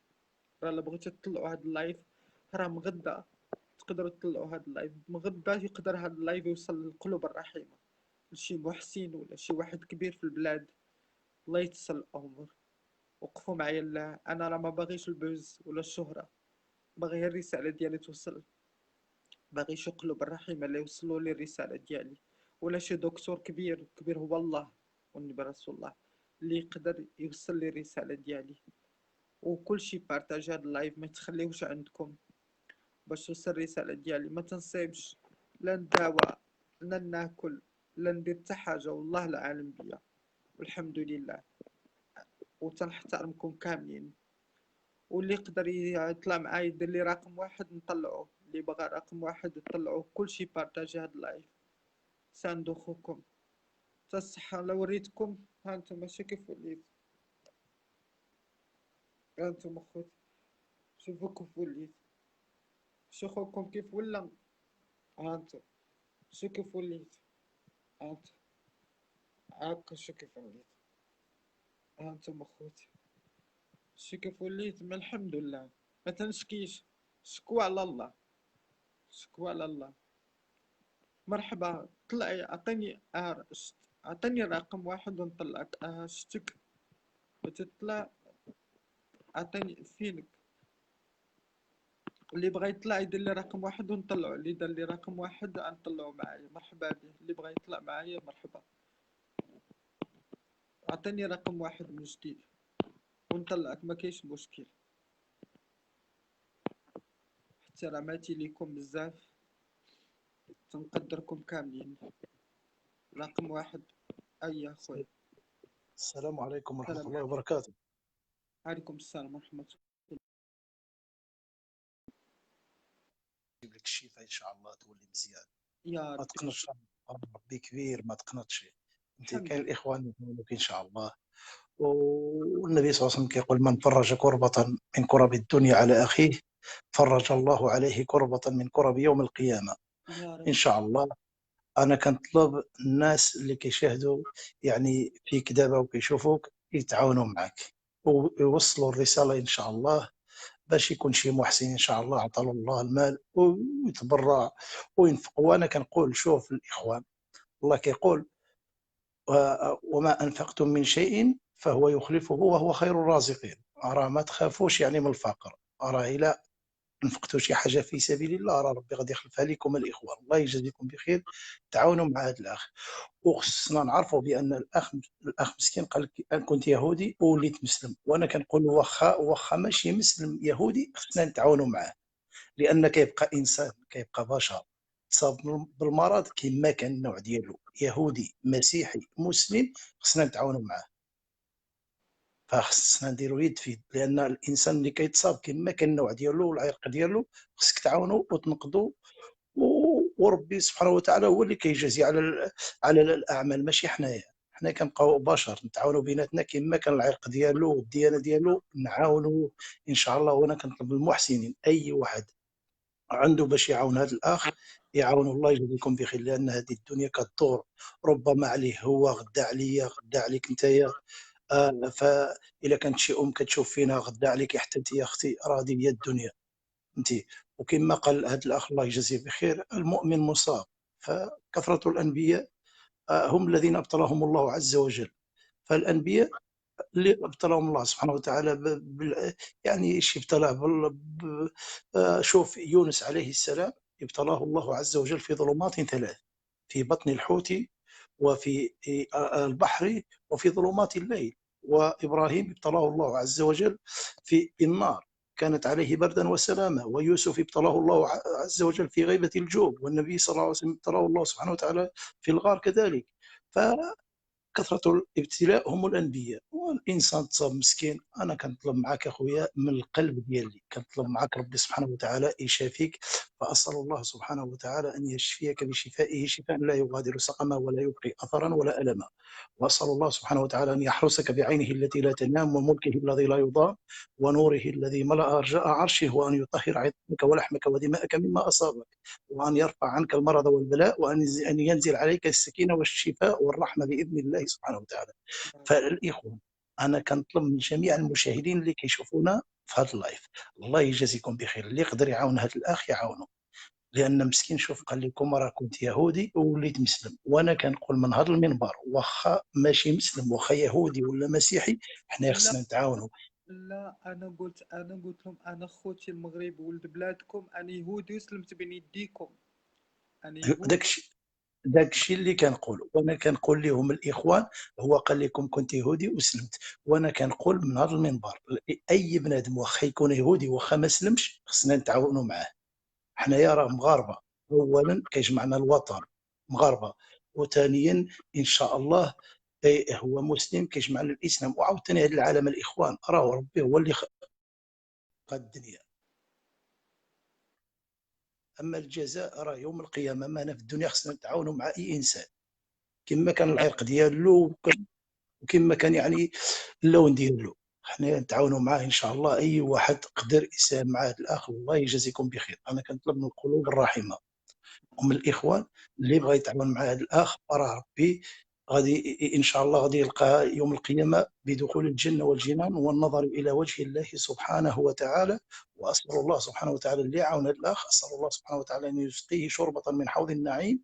راه لا بغيتو تطلعوا هاد اللايف راه مغدا تقدروا تطلعوا هاد اللايف. مغدا يقدر هاد اللايف يوصل للقلوب الرحيمه، لشي محسن ولا شي واحد كبير في البلاد. الله يتسر الامور. وقفوا معايا الله. انا راه ما باغيش البوز ولا الشهره، باغي الرساله ديالي توصل. باغي شي قلوب الرحيمه اللي يوصلوا لي الرساله ديالي، ولا شي دكتور كبير كبير هو الله والنبي رسول الله اللي يقدر يوصل لي الرساله ديالي. وكل شي بارطاج هاد اللايف ما تخليوش عندكم باش توصل الرساله ديالي. ما تنصيبش لا نداوى لا ناكل لا ندير حتى حاجه، والله العالم بيا والحمد لله. وتنحترمكم كاملين. واللي يقدر يطلع معايا يدير لي رقم واحد نطلعوه، اللي بغى رقم واحد يطلعوه كلشي بارطاجي هاد اللايف. ساندو خوكم. تا الصحة لو وريتكم. ها انتم ماشي كيف وليت. ها انتم اخوتي شوفو كيف وليت. شو خوكم كيف ولا. ها انتم شو كيف وليت. ها انتم هاكا شو كيف وليت. ها انتم اخوتي شو كيف وليت. ما الحمد لله. ما تنشكيش. شكوى على الله. شكوى على الله. مرحبا طلعي اعطيني اعطيني رقم واحد ونطلعك شتك بتطلع. اعطيني فينك. اللي بغى يطلع يدير لي رقم واحد ونطلعو، اللي دار لي رقم واحد نطلعو معايا مرحبا به. اللي بغى يطلع معايا مرحبا. اعطيني رقم واحد من جديد ونطلعك ما كاينش مشكل. احتراماتي ليكم بزاف، تنقدركم كاملين. رقم واحد. أي أخويا. السلام عليكم ورحمة السلام الله عليكم. وبركاته. عليكم السلام ورحمة الله. يجيب لك الشفاء إن شاء الله، تولي مزيان. يا ما ربي. تقنطش، ربي كبير، ما تقنطش. أنت الحمد كاين لله. الإخوان يقولوك إن شاء الله. والنبي صلى الله عليه وسلم كيقول: من فرج كربة من كرب الدنيا على أخيه فرج الله عليه كربة من كرب يوم القيامة. يا إن رب. شاء الله. أنا كنطلب الناس اللي كيشاهدوا يعني فيك دابا وكيشوفوك يتعاونوا معك ويوصلوا الرسالة إن شاء الله، باش يكون شي محسن ان شاء الله عطاه الله المال ويتبرع وينفق. وانا كنقول شوف الاخوان، الله كيقول: وما انفقتم من شيء فهو يخلفه وهو خير الرازقين. راه ما تخافوش يعني من الفقر، راه الا انفقتوا شي حاجه في سبيل الله راه ربي غادي يخلفها لكم الاخوان. الله يجازيكم بخير، تعاونوا مع هذا الاخ. وخصنا نعرفوا بان الاخ مسكين قال لك: انا كنت يهودي ووليت مسلم. وانا كنقول واخا ماشي مسلم يهودي، خصنا نتعاونوا معاه، لان كيبقى انسان، كيبقى بشر تصاب بالمرض كما كان النوع ديالو، يهودي مسيحي مسلم، خصنا نتعاونوا معاه. فخصنا نديروا يد في يد، لان الانسان اللي كيتصاب كما كان النوع ديالو والعرق ديالو، خصك تعاونوا وتنقذوا. وربي سبحانه وتعالى هو اللي كيجازي على الاعمال، ماشي حنايا. حنا كنبقاو بشر نتعاونوا بيناتنا، كما كان العرق ديالو والديانه ديالو نعاونوا ان شاء الله. وانا كنطلب المحسنين اي واحد عنده باش يعاون هذا الاخ يعاون، الله يجزيكم بخير، لان هذه الدنيا كدور، ربما عليه هو غدا عليا غدا عليك نتايا. فاذا كانت شي ام كتشوف فينا غدا عليك حتى انت يا اختي، راه هذه هي الدنيا انت. وكما قال هذا الاخ الله يجزيه بخير: المؤمن مصاب. فكثرة الانبياء هم الذين ابتلاهم الله عز وجل. فالانبياء اللي ابتلاهم الله سبحانه وتعالى يعني شي ابتلاه شوف يونس عليه السلام ابتلاه الله عز وجل في ظلمات ثلاث: في بطن الحوت، وفي البحر، وفي ظلمات الليل. وإبراهيم ابتلاه الله عز وجل في النار، كانت عليه بردا وسلاما. ويوسف ابتلاه الله عز وجل في غيبة الجوب. والنبي صلى الله عليه وسلم ابتلاه الله سبحانه وتعالى في الغار كذلك. كثرة الابتلاء هم الأنبياء. والإنسان تصاب مسكين، أنا كنطلب معك أخويا من القلب ديالي، كنطلب معك ربي سبحانه وتعالى يشافيك. فأسأل الله سبحانه وتعالى أن يشفيك بشفائه شفاء لا يغادر سقما ولا يبقي أثرا ولا ألما. وأسأل الله سبحانه وتعالى أن يحرسك بعينه التي لا تنام، وملكه الذي لا يضام، ونوره الذي ملأ أرجاء عرشه، وأن يطهر عظامك ولحمك ودماءك مما أصابك، وأن يرفع عنك المرض والبلاء، وأن ينزل عليك السكينة والشفاء والرحمة بإذن الله سبحانه وتعالى. فالإخوة، أنا كنطلب من جميع المشاهدين اللي كيشوفونا في هذا اللايف، الله يجازيكم بخير، اللي يقدر يعاون هذا الأخ يعاونه. لأن مسكين شوف قال لكم راه كنت يهودي ووليت مسلم. وأنا كنقول من هذا المنبر: واخا ماشي مسلم، واخا يهودي ولا مسيحي، حنا خصنا نتعاونوا. لا، انا قلت لهم انا خوتي المغرب ولد بلادكم، انا يهودي وسلمت بين يديكم. انا يهودي. داك الشيء اللي كنقول. وانا كنقول لهم الاخوان: هو قال لكم كنت يهودي وسلمت. وانا كنقول من هذا المنبر: اي بنادم واخا يكون يهودي واخا ما سلمش، خصنا نتعاونوا معاه. حنايا راه مغاربه، اولا كيجمعنا الوطن مغاربه، وثانيا ان شاء الله هو مسلم كيجمعنا الاسلام. وعاوتاني هذا العالم الاخوان راه ربي هو اللي خلق الدنيا. اما الجزاء راه يوم القيامه. ما أنا في الدنيا خصنا نتعاونوا مع اي انسان كما كان العرق ديالو وكما كان يعني اللون ديالو، حنا نتعاونوا معاه ان شاء الله. اي واحد قدر يساهم مع هذا الاخ، الله يجازيكم بخير. انا كنطلب من القلوب الرحيمه ومن الاخوان اللي بغى يتعاون مع هذا الاخ، راه ربي غادي ان شاء الله غادي يلقى يوم القيامه بدخول الجنه والجنان والنظر الى وجه الله سبحانه وتعالى. واسال الله سبحانه وتعالى اللي يعاون هذا الاخ، اسال الله سبحانه وتعالى ان يسقيه شربه من حوض النعيم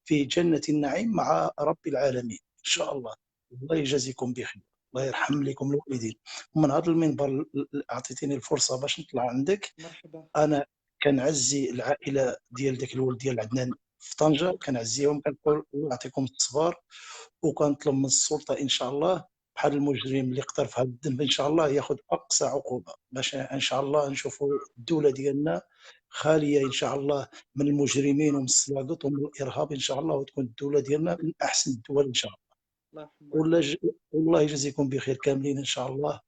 في جنة النعيم مع رب العالمين إن شاء الله. الله يجازيكم بخير، الله يرحم لكم الوالدين. ومن هذا المنبر أعطيتني الفرصة باش نطلع عندك. مرحبا. أنا كنعزي العائلة ديال داك الولد ديال عدنان في طنجة، كنعزيهم، كنقول الله يعطيكم الصبر. وكنطلب من السلطة إن شاء الله بحال المجرم اللي اقترف هذا الذنب ان شاء الله ياخذ اقصى عقوبه، باش ان شاء الله نشوفوا الدوله ديالنا خاليه ان شاء الله من المجرمين ومن السلاقط ومن الارهاب ان شاء الله، وتكون الدوله ديالنا من احسن الدول ان شاء الله. الله يرحم والديك. والله يجزيكم بخير كاملين ان شاء الله.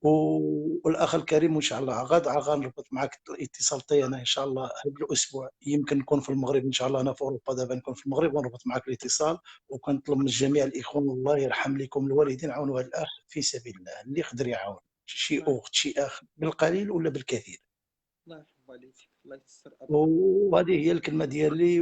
والاخ الكريم ان شاء الله غدا غنربط معك الاتصال تاعي انا ان شاء الله هذا الاسبوع، يمكن نكون في المغرب ان شاء الله، انا في اوروبا دابا نكون في المغرب ونربط معك الاتصال. وكنطلب من جميع الاخوان الله يرحم لكم الوالدين عاونوا هذا الاخ في سبيل الله اللي يقدر يعاون، شي الله اخت شي اخ بالقليل ولا بالكثير. الله يرحم والديك، الله يستر أمرك. وهذه هي الكلمه ديالي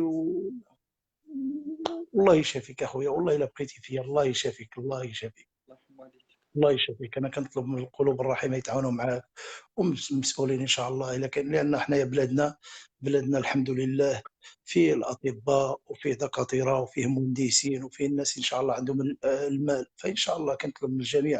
والله يشافيك اخويا، والله الا بقيتي فيا الله يشافيك، الله يشافيك، الله يرحم والديك. الله يشافيك. انا كنطلب من القلوب الرحيمه يتعاونوا معاك ومسؤولين ان شاء الله الا كان، لان حنايا بلادنا الحمد لله فيه الاطباء وفيه دكاتره وفيه مهندسين وفيه الناس ان شاء الله عندهم المال، فان شاء الله كنطلب من الجميع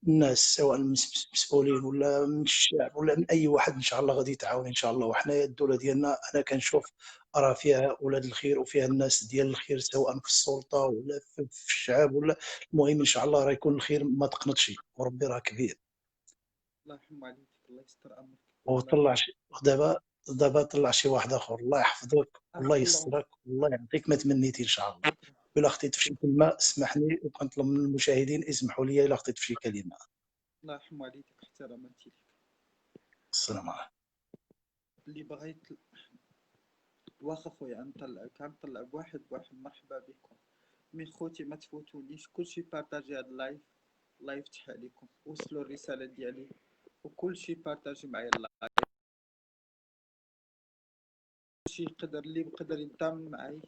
الناس سواء المسؤولين ولا من الشعب ولا من اي واحد ان شاء الله غادي يتعاون ان شاء الله. وحنايا الدوله ديالنا انا كنشوف راه فيها اولاد الخير وفيها الناس ديال الخير سواء في السلطه ولا في الشعب ولا، المهم ان شاء الله راه يكون الخير ما تقنطش وربي راه كبير. الله يرحم والديك، الله يستر أمرك. وطلع شي دابا طلع شي واحد اخر، الله يحفظك والله الله يسترك والله يعطيك ما تمنيتي ان شاء الله. الا خطيت في شي كلمه اسمحني، وكنطلب من المشاهدين يسمحوا لي الا خطيت في شي كلمه. الله يرحم والديك، احتراماتي لك. السلام عليكم. اللي بغيت واخا خويا كنطلع بواحد مرحبا بكم. من خوتي ما تفوتونيش، كلشي بارطاجي هاد اللايف، الله يفتح عليكم، وصلوا الرسالة ديالي وكلشي بارطاجي معايا اللايف. كلشي اللي يقدر ينضم معايا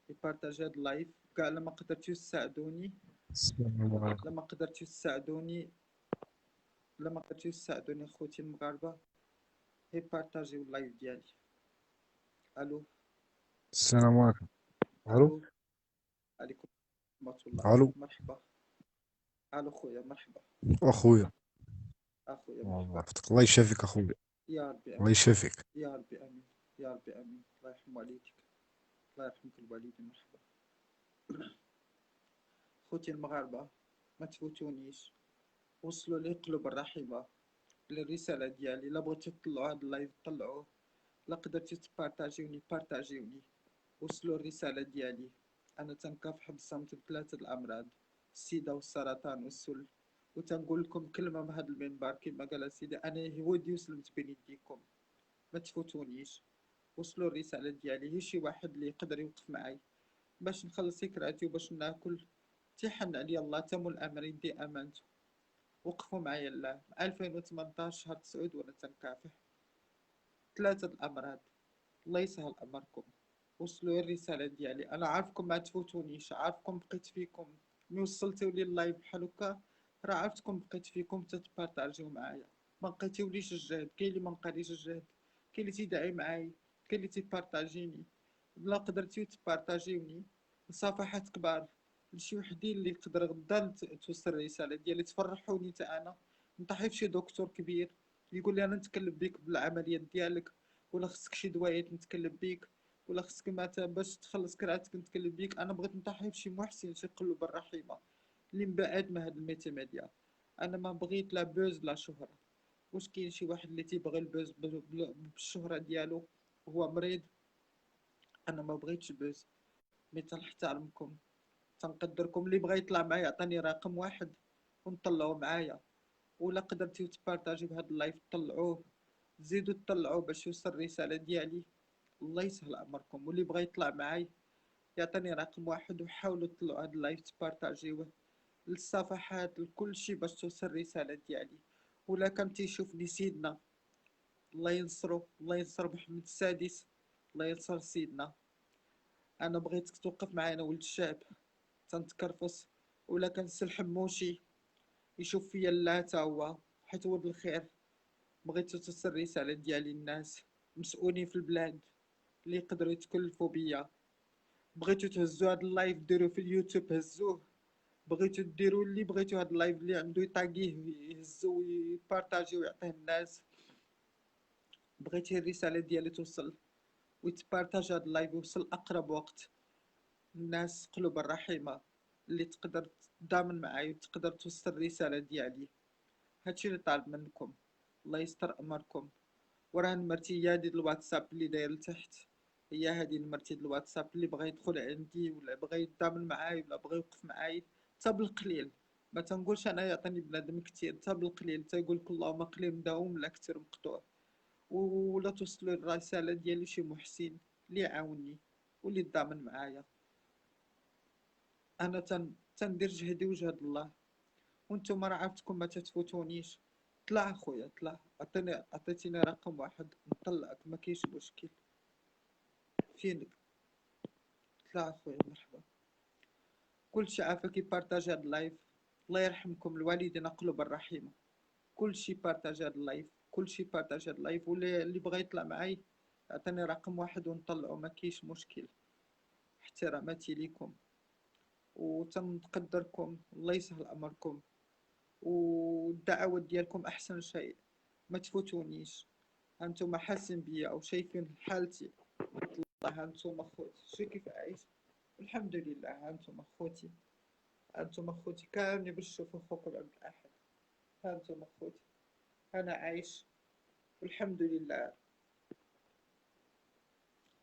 يبارطاجي هاد اللايف. كاع لما قدرتو تساعدوني، السلام عليكم. لما قدرتو تساعدوني خوتي المغاربة، يبارطاجيو اللايف ديالي. الو السلام عليكم. الو عليكم ورحمة الله. الو مرحبا. الو خويا مرحبا. اخويا اخويا الله مرحبا. يعافيك، الله يشافيك اخويا، يا ربي الله امين. يشافيك. يا ربي امين. يا ربي امين. الله يرحم والديك، الله يرحمك الوالدين. مرحبا. خوتي المغاربة ما تفوتونيش، وصلوا لي قلوب الرحيمة للرسالة ديالي. لا بغيتو تطلعوا هاد اللايف طلعوه، لا قدرتي تبارطاجيوني بارطاجيوني. وصلوا الرسالة ديالي. انا تنكافح بصمت بثلاثة الامراض، السيدة والسرطان والسل، وتنقول لكم كلمة من هاد المنبر كما قال سيدي، انا ودي وسلمت بين يديكم، ما تفوتونيش. وصلوا الرسالة ديالي. هي شي واحد اللي يقدر يوقف معاي باش نخلص سكراتي وباش ناكل، تيحن عليا الله تم الامر يدي امانته. وقفوا معايا الله. 2018 شهر 9 وانا تنكافح ثلاثة الامراض، الله يسهل امركم. وصلوا الرسالة ديالي. انا عارفكم ما تفوتونيش، عارفكم بقيت فيكم مي وصلتوا لي اللايف بحال هكا، راه عرفتكم بقيت فيكم تتبارطاجيو معايا. ما لقيتيوليش الجهد، كاين اللي ما لقاليش الجهد، كاين اللي تيدعي معايا، كاين اللي تيبارطاجيني. لا قدرتيو تبارطاجيوني صفحات كبار لشي وحدين اللي يقدر غدا توصل الرسالة ديالي، تفرحوني تا انا. نطيح في شي دكتور كبير يقول لي انا نتكلم بيك بالعمليات ديالك، ولا خصك شي دوايات نتكلم بيك، ولا خصك باش تخلص كراتك نتكلم بيك. انا بغيت نطيح في شي محسن، شي قلوب الرحيمة اللي من بعد ما هاد الميتي ميديا. انا ما بغيت لا بوز لا شهرة. واش كاين شي واحد اللي تيبغي البوز بالشهرة ديالو وهو مريض؟ انا ما بغيتش بوز، مي تنحترمكم تنقدركم. اللي بغى يطلع معايا عطاني رقم واحد ونطلعوا معايا، ولا قدرتيو تبارطاجيو بهاد اللايف طلعوه، زيدوا تطلعوا باش يوصل الرسالة ديالي، الله يسهل امركم. واللي بغى يطلع معايا يعطيني رقم واحد، وحاولوا تطلعوا هاد اللايف تبارطاجيوه للصفحات لكل شي باش توصل الرسالة ديالي. ولا كان تيشوفني سيدنا، الله ينصرو، الله ينصر محمد السادس، الله ينصر سيدنا. انا بغيتك توقف معايا انا ولد الشعب تنتكرفس. ولا كان السي الحموشي يشوف فيا الله تا هو، حيت ولد الخير. بغيتو توصل الرسالة ديالي الناس مسؤولين في البلاد اللي يقدروا يتكلفوا بيا. بغيتو تهزو هاد اللايف ديرو في اليوتيوب هزوه، بغيتو ديروا اللي بغيتو. هاد اللايف اللي عنده يطاقيه يهزو ويبارطاجي ويعطيه الناس. بغيتي الرسالة ديالي توصل ويتبارطاج هاد اللايف يوصل اقرب وقت. الناس قلوب الرحيمة اللي تقدر دائما معايا وتقدر توصل الرسالة ديالي. هادشي اللي طالب منكم. الله يستر امركم. وراه نمرتي هي هادي الواتساب اللي داير لتحت، هي هادي نمرتي الواتساب اللي بغى يدخل عندي ولا بغى يتعامل معايا ولا بغى يوقف معايا حتى بالقليل. ما تنقولش انا يعطيني بنادم كتير، حتى بالقليل تيقولك اللهم قليل مداوم لا كتير مقطوع. ولا توصلوا الرسالة ديالي شي محسن اللي يعاوني واللي يتضامن معايا. انا تندير جهدي وجهد الله، وانتم راه عرفتكم ما تتفوتونيش. طلع اخويا طلع، عطيتيني رقم واحد نطلعك ما كاينش مشكل. فينك؟ طلع اخويا مرحبا. كلشي عافاك يبارطاجي هاد اللايف. الله يرحمكم الوالدين قلوب الرحيمة. كلشي بارطاجي هاد اللايف، كلشي بارطاجي هاد اللايف. واللي بغى يطلع معاي عطيني رقم واحد ونطلعو ما كاينش مشكل. احتراماتي ليكم وتنقدركم. الله يسهل امركم، والدعوات ديالكم احسن شيء. ما تفوتونيش. هانتوما حاسين بيا او شايفين حالتي. والله هانتوما خوتي، شو كيف عايش. الحمد لله هانتوما خوتي، هانتوما خوتي كاملين باش تشوفوا خوكم عبد الاحد. هانتوما خوتي انا عايش والحمد لله.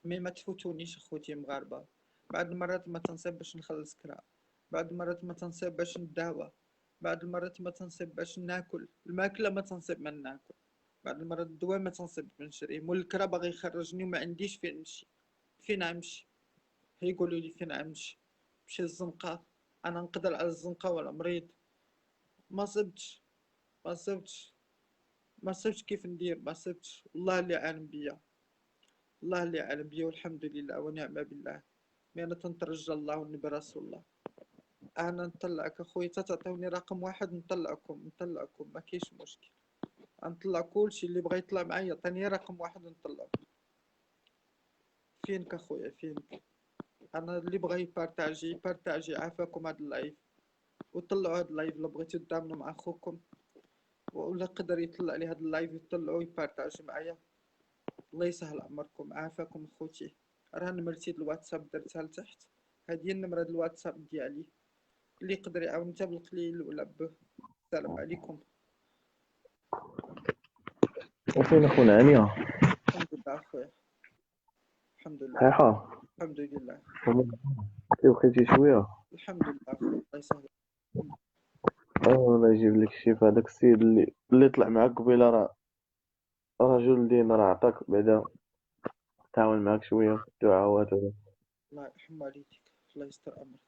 مي ما تفوتونيش اخوتي مغاربه. بعض المرات ما تنصيب باش نخلص كرا، بعض المرات ما تنصيب باش نداوى، بعض المرات ما تنصيب باش ناكل الماكله، ما تنصيب من ناكل. بعض المرات الدواء ما تنصيب من نشري. مول الكرا باغي يخرجني وما عنديش فين نمشي. فين نمشي؟ يقولوا لي فين نمشي؟ نمشي الزنقه. انا نقدر على الزنقه ولا مريض؟ ما صبتش، ما صبتش، ما صبتش كيف ندير. ما صبتش والله اللي عالم بيا، الله اللي عالم بيا والحمد لله ونعم بالله. مي انا تنترجى الله والنبي رسول الله. انا نطلعك اخويا، تعطيوني رقم واحد نطلعكم، نطلعكم ما كاينش مشكل. نطلع كلشي اللي بغى يطلع معايا يعطيني رقم واحد نطلعكم. فينك اخويا فينك؟ انا اللي بغى يبارطاجي بارطاجي. عافاكم هاد اللايف وطلعوا هاد اللايف. الا بغيتو تدامنوا مع اخوكم ولا قدر يطلع لي هاد اللايف يطلعوا يبارطاجي معايا. الله يسهل امركم. عافاكم اخوتي. راه نمرتي الواتساب درتها لتحت، هادي النمرة الواتساب ديالي. اللي يقدر يعاون حتى بالقليل ولا به. السلام عليكم. وفين اخونا عنيا؟ الحمد لله اخويا، الحمد لله، صحيحة. الحمد لله، كيف بقيتي شوية؟ الحمد لله اخويا. الله يسهل. الله يجيب لك الشفاء. هذاك السيد اللي طلع معاك قبيله راه رجل دين، راه عطاك بعدا تعاون معاك شوية في الدعوات ولا. الله يرحم والديك، الله يستر امرك.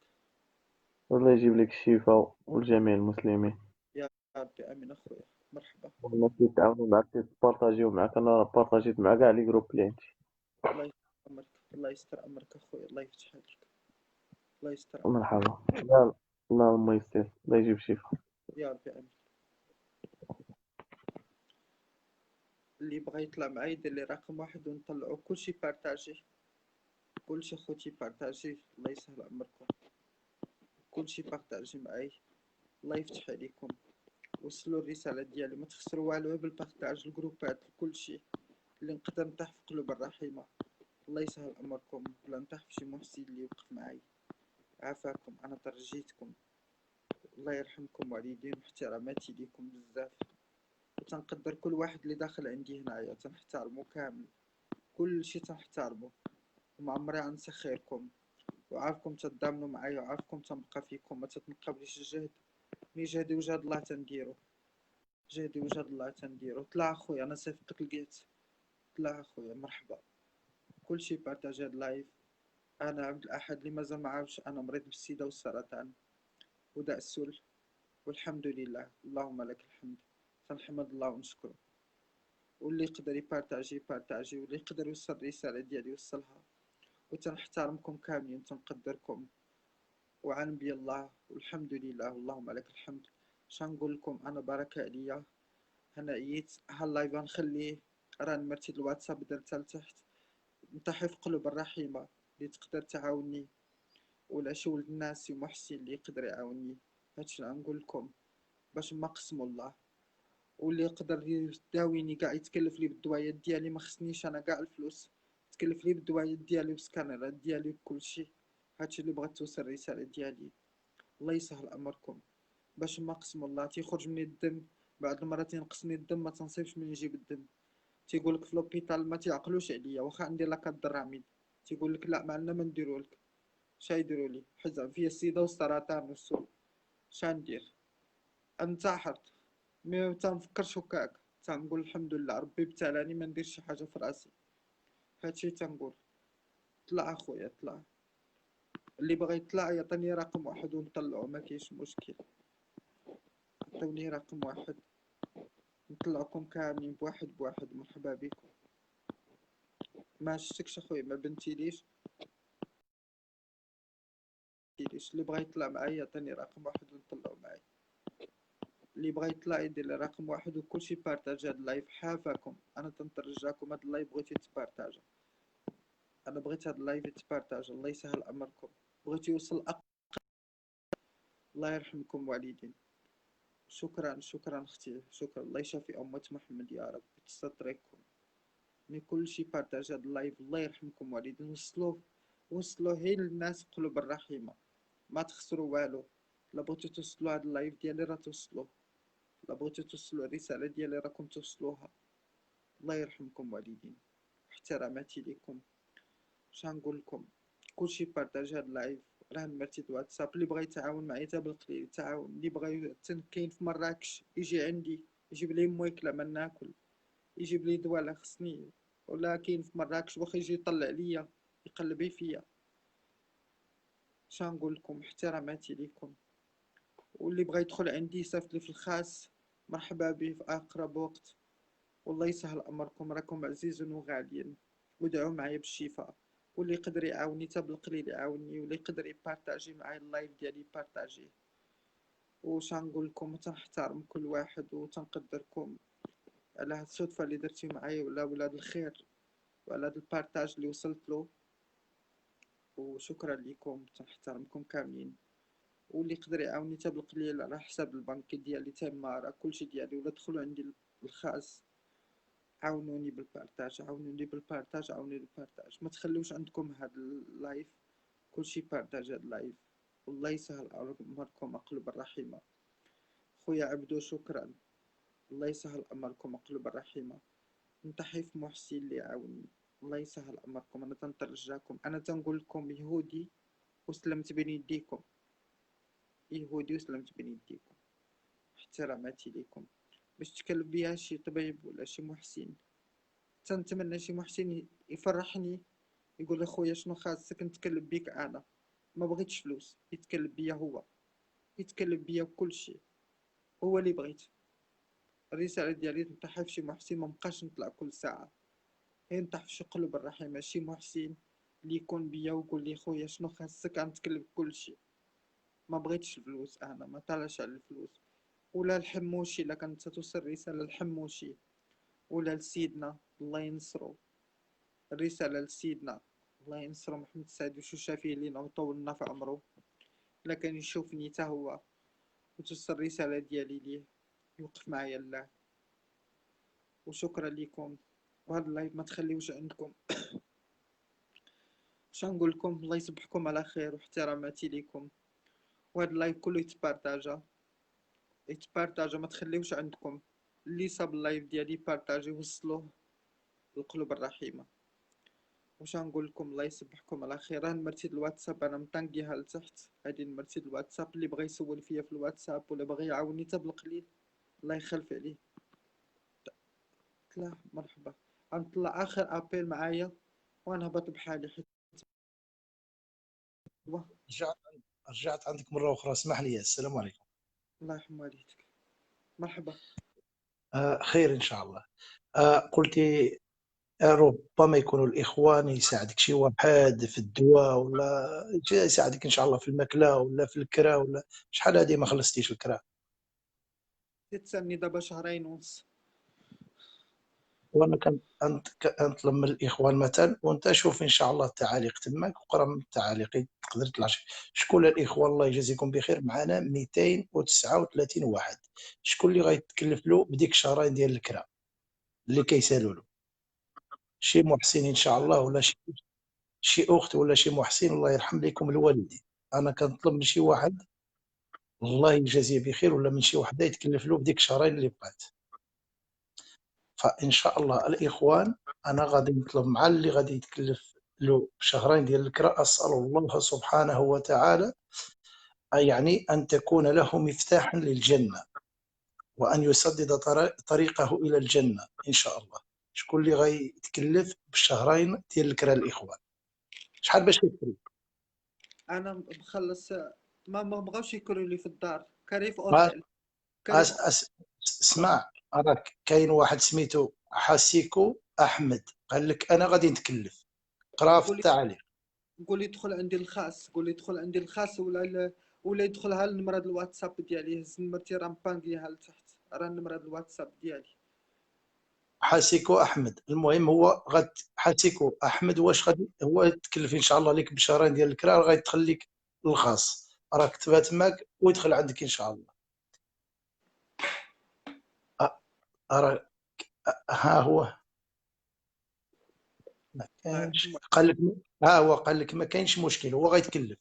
الله يجيب لك الشفاء ولجميع المسلمين. يا ربي امين اخويا. مرحبا. والناس اللي تعاونوا معاك تبارطاجيو معاك، انا راه بارطاجيت مع كاع لي جروب اللي عندي. الله يستر امرك، الله يستر امرك اخويا. الله يفتح عليك، الله يستر امرك. مرحبا. لا، اللهم يسر. الله يجيب الشفاء. يا ربي امين. اللي بغى يطلع معايا يدير لي رقم واحد ونطلعو كلشي بارطاجي. كلشي خوتي بارطاجي. الله يسهل امركم. كلشي بارطاجي معايا. الله يفتح عليكم. وصلوا الرسالة ديالي. ما تخسروا والو بالبارطاج الجروبات كلشي اللي نقدر نطيح في قلوب الرحيمة. الله يسهل امركم ولا نطيح في شي محسن اللي يوقف معايا. عافاكم. انا ترجيتكم. الله يرحمكم والدين واحتراماتي ليكم بزاف. وتنقدر كل واحد اللي داخل عندي هنايا، تنحترمو كامل. كل شي تنحترمو وما عمري غنسى خيركم. وعافكم تدامنوا معايا وعافكم تنبقى فيكم. ما تتنقبليش الجهد. مي جهدي وجهد الله تنديرو، جهدي وجهد الله تنديرو. طلع اخويا انا صيفطك لقيت. طلع اخويا مرحبا. كلشي بارطاجي هاد اللايف. انا عبد الاحد اللي مازال ما عارفش انا مريض بالسيده والسرطان وداء السل. والحمد لله اللهم لك الحمد. تنحمد الله ونشكره. واللي يقدر يبارطاجي يبارطاجي، واللي يقدر يوصل الرساله ديالي يوصلها. وتنحترمكم كاملين تنقدركم. وعن بي الله والحمد لله اللهم لك الحمد. شنقول لكم انا بركه عليا. انا ايت هاللايف نخليه. راه نمرتي الواتساب درتها لتحت. نطيح في قلوب الرحيمه اللي تقدر تعاوني ولا شي ولد الناس محسن اللي يقدر يعاوني. هادشي اللي نقول لكم باش ما قسموا الله. واللي يقدر يداويني كاع يتكلف لي بالدوايات ديالي. ما خصنيش انا كاع الفلوس. تكلف لي بالدوايات ديالي وسكانرات ديالي بكلشي. هادشي اللي بغات توصل الرساله ديالي. الله يسهل امركم. باش ما قسم الله تيخرج من الدم، بعد المرات تينقصني الدم ما تنصيبش من يجيب الدم. تيقول لك في لوبيتال ما تيعقلوش عليا واخا عندي لاكاد دراميد، تيقول لك لا ما عندنا ما نديرو لك. شايديروا لي حزام فيا السيده والسرطان والسل، شاندير؟ انتحرت. مي تنفكرش هكاك، تنقول الحمد لله ربي ابتلاني ما ندير شي حاجه في راسي. هادشي تنقول. طلع اخويا طلع، اللي بغى يطلع يعطيني رقم واحد ونطلعو ما كاينش مشكل. عطيوني رقم واحد نطلعكم كاملين بواحد بواحد. مرحبا بكم. ما شفتكش اخويا ما بنتيليش. اللي بغى يطلع معايا يعطيني رقم واحد ونطلعو معايا. اللي بغى يطلع يدير لي رقم واحد وكلشي بارطاج هاد اللايف حافاكم. انا تنترجاكم هاد اللايف بغيتو يتبارطاجا، انا بغيت هاد اللايف يتبارطاجا. الله يسهل امركم. بغيت يوصل الله يرحمكم والدين. شكرا شكرا اختي شكرا. الله يشافي امة محمد يا رب تستركم. مي كلشي بارطاج هاد اللايف. الله يرحمكم والدين. وصلوه هي للناس قلوب الرحيمة، ما تخسروا والو. لا بغيتو توصلوا هاد اللايف ديالي راه توصلوه، لا بغيتو توصلوا الرسالة ديالي راكم توصلوها. الله يرحمكم والدين. احتراماتي ليكم. شنقول لكم كلشي بارطاج هاد اللايف. راه نمرتي الواتساب اللي بغى يتعاون معايا حتى بالقليل يتعاون. اللي بغى كاين في مراكش يجي عندي يجيب لي مويكله ما ناكل، يجيب لي دواء خصني. ولا كاين في مراكش واخا يجي يطلع ليا يقلبي فيا. شنقول لكم احتراماتي ليكم. واللي بغى يدخل عندي يصيفط لي في الخاص مرحبا به في اقرب وقت. والله يسهل امركم راكم عزيزون وغاليين. ودعوا معايا بالشفاء. واللي يقدر يعاوني حتى بالقليل يعاوني، واللي يقدر يبارطاجي معايا اللايف ديالي يبارطاجيه. وش نقول لكم تنحترم كل واحد وتنقدركم على هاد الصدفة اللي درتي معايا ولا ولاد الخير وعلى هاد البارطاج اللي وصلت له. وشكرا لكم تنحترمكم كاملين. واللي يقدر يعاوني حتى بالقليل على حساب البنك ديالي تما راه كلشي ديالي. ولا دخلوا عندي الخاص عاونوني بالبارطاج عاونوني بالبارطاج عاونوني بالبارطاج. ما تخلوش عندكم هاد اللايف كلشي بارطاج هاد اللايف. والله يسهل امركم اقلب الرحيمه. خويا عبدو شكرا. الله يسهل امركم اقلب الرحيمه. نتحي في محسن اللي يعاوني. الله يسهل امركم. انا تنترجاكم. انا تنقول لكم يهودي وسلمت بين يديكم. يهودي وسلمت بين يديكم. احتراماتي ليكم. باش تكلب بيها شي طبيب ولا شي محسن، تنتمنى شي محسن يفرحني يقول لي خويا شنو خاصك نتكلم بيك. انا ما بغيتش فلوس، يتكلم بيا هو، يتكلم بيا بكل شيء. هو اللي بغيت. الرساله ديالي نطيح في شي محسن ما بقاش نطلع كل ساعه. هي نطيح في شي قلب الرحيمه شي محسن اللي يكون بيا ويقول لي خويا شنو خاصك غنتكلم بكل شيء. ما بغيتش الفلوس، انا ما طالعش على الفلوس. ولا الحموشي الا كانت توصل رساله الحموشي ولا لسيدنا الله ينصرو. الرساله لسيدنا الله ينصر محمد السعد وشوشا فيه لينا ويطول لنا في عمره. الا كان يشوفني حتى هو وتوصل الرسالة ديالي ليه يوقف معايا الله. وشكرا لكم. وهذا اللايف ما تخليوش عندكم. نقول لكم الله يصبحكم على خير واحتراماتي لكم. وهذا اللايف كله يتبارطاجا يتبارطاجا ما تخليوش عندكم. اللي صاب اللايف ديالي بارطاجي وصلوه القلوب الرحيمة. نقول لكم الله يصبحكم على خير. راه نمرتي الواتساب انا مطنقيها لتحت. هادي نمرتي الواتساب اللي بغى يسول فيا في الواتساب ولا بغى يعاوني حتى بالقليل الله يخلف عليه. طلع مرحبا. غنطلع اخر ابيل معايا ونهبط بحالي حيت رجعت رجعت عندك مره اخرى، اسمح لي. السلام عليكم. الله يرحم والديك. مرحبا. خير ان شاء الله. قلتي ربما يكونوا الإخوان يساعدك شي واحد في الدواء ولا يساعدك إن شاء الله في الماكلة ولا في الكرا ولا شحال هادي ما خلصتيش الكرا؟ تتسني دابا شهرين ونص. وأنا كنطلب من الإخوان مثلا، وأنت شوف إن شاء الله التعاليق تماك وقرا من التعاليق تقدر تطلع شكون الإخوان الله يجازيكم بخير. معنا 239 واحد. شكون اللي غيتكلف له بديك شهرين ديال الكرا اللي كيسالوا له؟ شي محسن إن شاء الله ولا شي اخت ولا شي محسن الله يرحم لكم الوالدين. انا كنطلب من شي واحد الله يجازيه بخير، ولا من شي وحده يتكلف له بديك الشهرين اللي بقات. فان شاء الله الاخوان انا غادي نطلب مع اللي غادي يتكلف له بشهرين ديال الكرا، اسال الله سبحانه وتعالى يعني ان تكون له مفتاحا للجنه، وان يسدد طريقه الى الجنه ان شاء الله. شكون اللي غيتكلف بالشهرين ديال الكرا الاخوان؟ شحال باش يكري؟ انا مخلص. ما بغاوش يكونوا لي في الدار، كاري في ما- اوتيل. كاري في اسمع، راك كاين واحد سميتو حاسيكو احمد قال لك انا غادي نتكلف، قرا في قولي التعليق. قولي يدخل عندي الخاص، قولي يدخل عندي الخاص، ولا يدخلها النمرة الواتساب ديالي. هز نمرتي راه مبانقيها لتحت، راه النمرة الواتساب ديالي. حاسيكو احمد، المهم هو حاسيكو احمد واش غادي هو يتكلف ان شاء الله لك بشهرين ديال الكرا، غيدخل لك الخاص، راه كتبها تماك ويدخل عندك ان شاء الله. راه ها هو ما كاينش، قال لك ها هو قال لك ما كاينش مشكل، هو غيتكلف.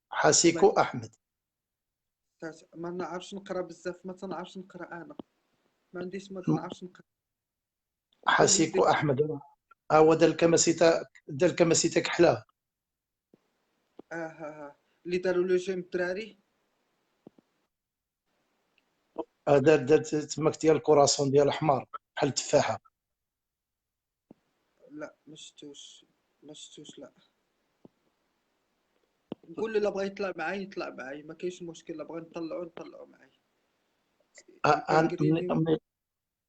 حاسيكو احمد. ما نعرفش نقرا بزاف، ما تنعرفش نقرا انا، ما عنديش، ما تنعرفش نقرا. حاسيكو احمد ها هو دار الكماسيتك حلا. اللي داروا لو جيم الدراري. دار تماك ديال الكراسون ديال الحمار بحال التفاحه. لا ما شفتوش، ما شفتوش لا. نقول له لا بغى يطلع معايا يطلع معايا، ما كاينش مشكل. لا بغى نطلعوا معايا. يبانقريني.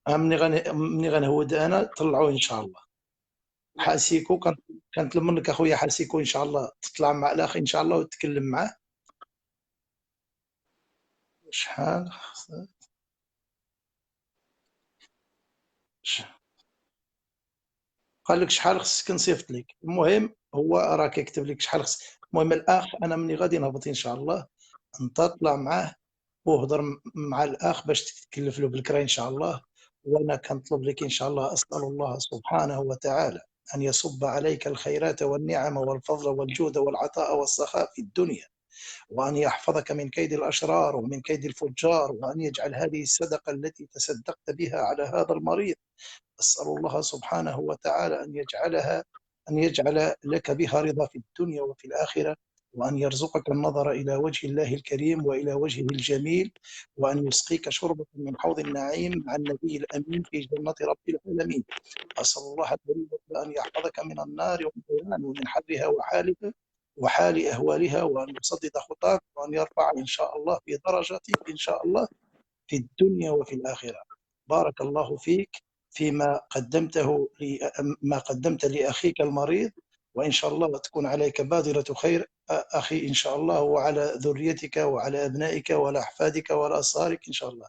مني غنهود انا طلعوه ان شاء الله. حاسيكو كنطلب منك اخويا حاسيكو ان شاء الله تطلع مع الاخ ان شاء الله وتتكلم معاه. شحال قال لك شحال خصك نصيفط لك؟ المهم هو راه كيكتب لك شحال خصك. المهم الاخ انا مني غادي نهبط ان شاء الله، انت طلع معاه وهضر مع الاخ باش تتكلف له بالكرا ان شاء الله. وانا كنطلب لك ان شاء الله، اسال الله سبحانه وتعالى ان يصب عليك الخيرات والنعم والفضل والجود والعطاء والسخاء في الدنيا، وأن يحفظك من كيد الأشرار ومن كيد الفجار، وأن يجعل هذه الصدقة التي تصدقت بها على هذا المريض، أسأل الله سبحانه وتعالى أن يجعل لك بها رضا في الدنيا وفي الآخرة، وأن يرزقك النظر إلى وجه الله الكريم وإلى وجهه الجميل، وأن يسقيك شربة من حوض النعيم مع النبي الأمين في جنة رب العالمين. أسأل الله الكريم أن يحفظك من النار والنيران ومن حرها وحالها وحال أهوالها، وأن يسدد خطاك، وأن يرفع إن شاء الله في درجتك إن شاء الله في الدنيا وفي الآخرة. بارك الله فيك فيما قدمته ما قدمت لأخيك المريض، وإن شاء الله تكون عليك بادرة خير أخي إن شاء الله، وعلى ذريتك وعلى أبنائك وعلى أحفادك وعلى أصهارك إن شاء الله.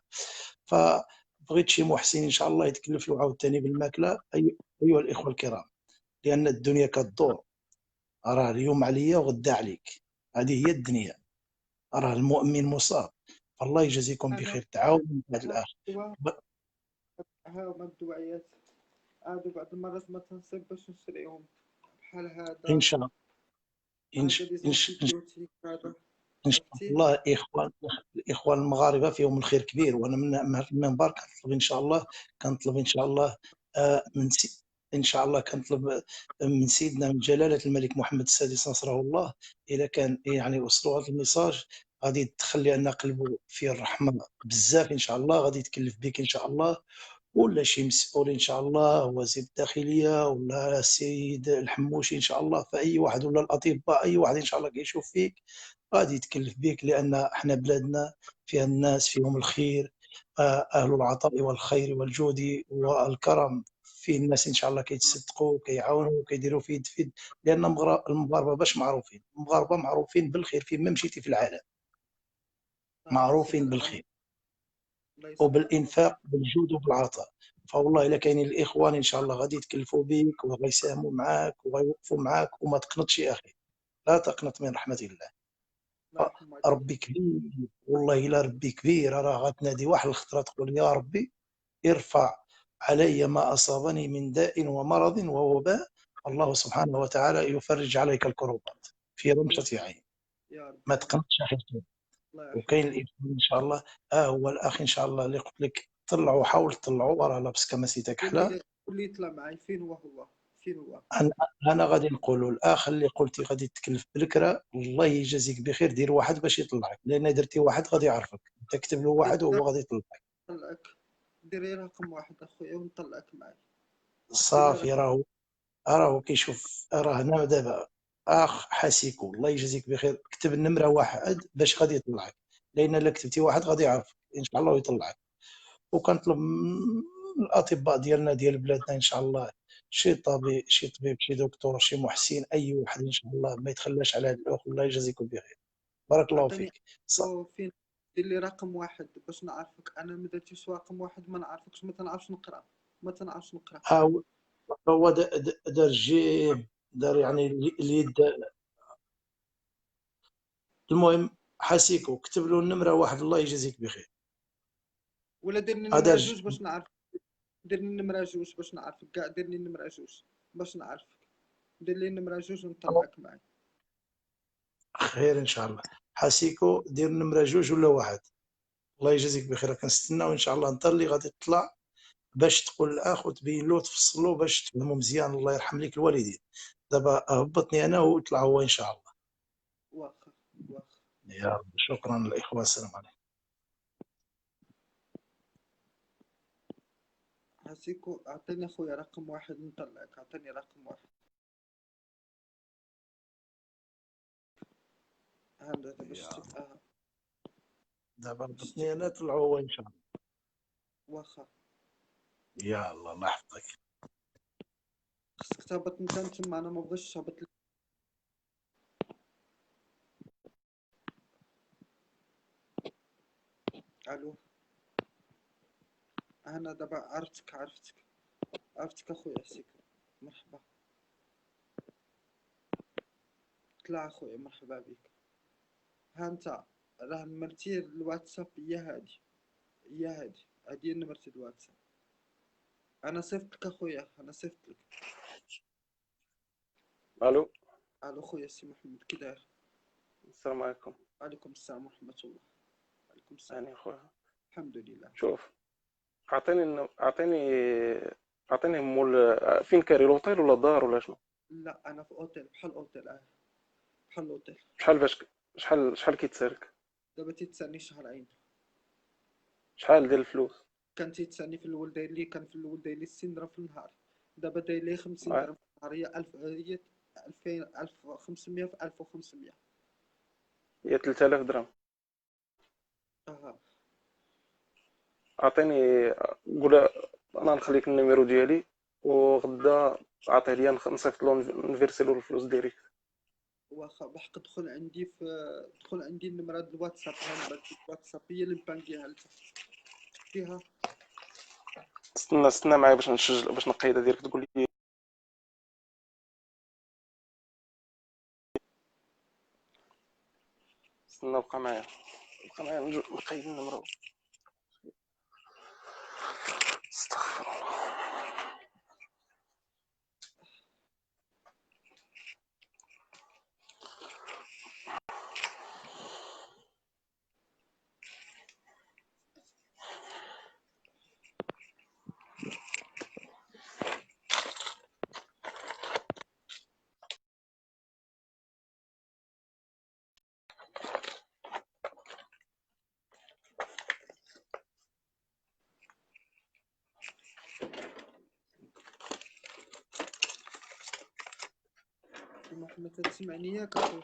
فبغيت شي محسن إن شاء الله يتكلف له عاوتاني بالماكلة. أيها الإخوة الكرام، لأن الدنيا كالدور، راه اليوم عليا وغدا عليك، هذه هي الدنيا، راه المؤمن مصاب. فالله يجزيكم بخير، تعاونوا مع هذا الأخ. ها هما الدوايات هادو بعض المرات ما تنصيب باش نشريهم، بحال هذا. إن شاء الله إن شاء الله الإخوان المغاربة فيهم الخير كبير، وأنا من المنبر كنطلب إن شاء الله إن شاء الله كنطلب من سيدنا من جلالة الملك محمد السادس نصره الله، إذا كان يعني وصلوا هذا الميساج غادي تخلي أن قلبه فيه الرحمة بزاف إن شاء الله، غادي يتكلف بك إن شاء الله، ولا شي مسؤول ان شاء الله، وزير الداخليه ولا السيد الحموشي ان شاء الله، فاي واحد ولا الاطباء، اي واحد ان شاء الله كيشوف فيك غادي يتكلف بك، لان احنا بلادنا فيها الناس فيهم الخير، اهل العطاء والخير والجود والكرم، في الناس ان شاء الله كيتصدقوا وكيعاونوا وكيديروا في يد، لان المغاربه باش معروفين، المغاربه معروفين بالخير فين ما مشيتي في العالم، معروفين بالخير وبالانفاق بالجود وبالعطاء. فوالله الا كاينين الاخوان ان شاء الله غادي يتكلفوا بك وغيساهموا معاك وغيوقفوا معاك، وما تقنطش يا اخي، لا تقنط من رحمه الله. ربي كبير، والله الا ربي كبير، راه غتنادي واحد الخطره تقول يا ربي ارفع علي ما اصابني من داء ومرض ووباء، الله سبحانه وتعالى يفرج عليك الكروبات في رمشة عين. ما تقنطش يا اخي. الله وكاين يحفظك. الإخوان إن شاء الله. هو الأخ إن شاء الله اللي قلت لك طلعوا، حاول تطلعوا وراه لابس كماسيتك حلا. واللي يطلع معي فين هو فين هو؟ أنا غادي نقولوا الأخ اللي قلتي غادي تكلف بالكرا، الله يجازيك بخير، دير واحد باش يطلعك، لأن درتي واحد غادي يعرفك، أنت كتب له واحد وهو غادي يطلعك. نطلعك، ديري رقم واحد اخويا ونطلعك معي. صافي، راهو كيشوف، راه هنا دابا اخ حاسيكو الله يجازيك بخير، كتب النمره واحد باش غادي يطلعك، لان الا كتبتي واحد غادي يعرفك ان شاء الله ويطلعك. وكنطلب من الاطباء ديالنا ديال بلادنا ان شاء الله، شي طبيب شي دكتور شي محسن، اي واحد ان شاء الله ما يتخلاش على هذا الاخ، الله يجازيكم بخير، بارك الله عطيني فيك. فين، دير لي رقم واحد باش نعرفك. انا ما درتيش رقم واحد ما نعرفكش، ما تنعرفش نقرا، ما تنعرفش نقرا. هو دار جيم، دار يعني اليد. المهم حاسيكو كتب له النمره واحد الله يجازيك بخير. ولا ديرني هذا النمره جوج باش نعرف، ديرني النمره جوج باش نعرفك كاع، ديرني النمره جوج باش نعرفك، دير لي النمره جوج ونطلعك معي. خير ان شاء الله. حاسيكو دير نمره جوج ولا واحد، الله يجازيك بخير، كنستناو ان شاء الله انت اللي غادي تطلع باش تقول الاخ وتبين له وتفصل له باش تفهموا مزيان، الله يرحم لك الوالدين. دابا هبطني انا ويطلع هو ان شاء الله. واخا يا رب، شكرا الاخوه، السلام عليكم. حاسيكو اعطيني اخويا رقم واحد نطلعك، اعطيني رقم واحد. هذا باش تبقى دابا هبطني انا، طلع هو ان شاء الله. واخا. يا الله الله يحفظك. خصك تهبط انت تما، انا ما بغيتش تهبط. الو، انا دابا عرفتك اخويا سيكو، مرحبا. طلع اخويا، مرحبا بك. ها انت، راه نمرتي الواتساب هي هادي هي نمرتي الواتساب. انا صيفط لك اخويا، انا صيفط لك. الو، الو خويا سي محمد، كي داير؟ السلام عليكم. وعليكم السلام ورحمه الله. وعليكم السلام. يعني خويا، الحمد لله. شوف، اعطيني مول فين كاري، لوطيل ولا دار ولا شنو؟ لا انا في اوتيل، بحال اوتيل بحال اوتيل. شحال كيتسالك؟ دابا تيتسالني شهرين. شحال ديال الفلوس؟ كان تيتسالني في الاول كان في الاول داير لي 60 درهم في النهار، دابا داير لي 50 آه. درهم في النهار. هي 1000، هي 2000، 1500 في 1500. هي 3000 درهم. اها. اعطيني، قول، انا نخليك النيميرو ديالي، وغدا عطيه ليا نصيفط له نفيرسيلو الفلوس ديريكت. واخا، بحق دخل عندي النمرة د الواتساب، ها نمرة الواتساب هي اللي مبانكيها لتحت فيها. استنى معايا باش نسجل، باش نقيدها ديالك، تقول لي. استنى، بقى معايا نقيد النمرة. استغفر الله. محمد تسمعني ياك اخويا؟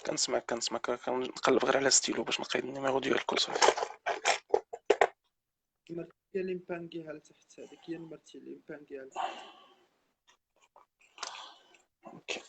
كنسمعك كنقلب غير على ستيلو باش نقيد النيميرو ديالك وصافي. نمرتي هي اللي مبانكيها لتحت، هذيك هي نمرتي اللي مبانكيها لتحت. اوكي.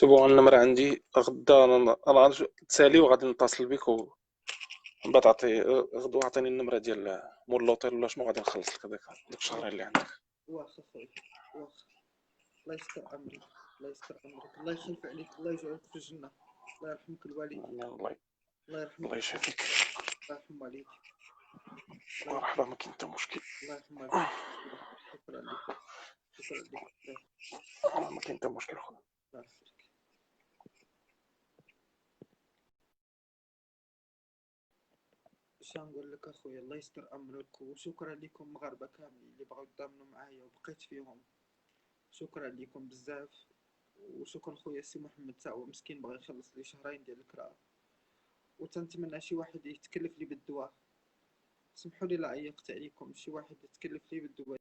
سي بون النمرة عندي غدا انا غادي تسالي وغادي نتصل بك ومن بعد تعطي غدوة عطيني النمرة ديال مول لوطيل ولا شنو غادي نخلص لك داك الشهرين اللي عندك. واخا خويا واخا. الله يستر امرك الله يستر امرك الله يخلف عليك الله يجعلك في الجنه الله يرحمك الوالدين الله الله يرحمك الله يشافيك. الله يرحم والديك مرحبا ما كاين حتى مشكل. الله يرحم والديك. شكرا لك شكرا لك ما كاين حتى مشكل خويا. الله يخليك. اش نقول لك اخويا الله يستر امرك وشكرا لكم مغاربه كاملين اللي بغاو يتضامنوا معايا وبقيت فيهم. شكرا لكم بزاف وشكرا خويا سي محمد تا هو مسكين بغا يخلص لي شهرين ديال الكرا وتنتمنى شي واحد يتكلف لي بالدواء. سمحوا لي لا عيقت عليكم شي واحد يتكلف لي بالدواء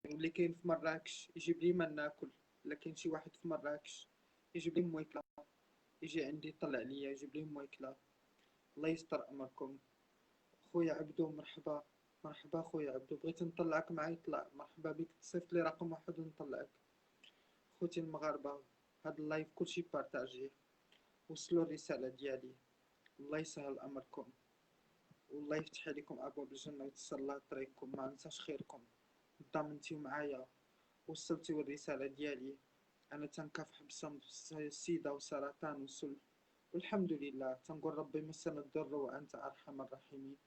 واللي كاين في مراكش يجيب لي ما ناكل. الا كاين شي واحد في مراكش يجيب لي مويكله يجي عندي يطلع ليا يجيب لي مويكله. الله يستر امركم. خويا عبدو مرحبا مرحبا خويا عبدو بغيت نطلعك معايا طلع مرحبا بك تصيفط لي رقم واحد ونطلعك. خوتي المغاربه هاد اللايف كلشي بارطاجيه وصلوا الرساله ديالي. الله يسهل امركم والله يفتح عليكم ابواب الجنه ويتسر الله طريقكم. ما ننساش خيركم ضامنتيو معايا وصلتيو الرساله ديالي. انا تنكافح بصمت السيده وسرطان وسل والحمد لله. تنقول ربي مسنا الضر وانت ارحم الراحمين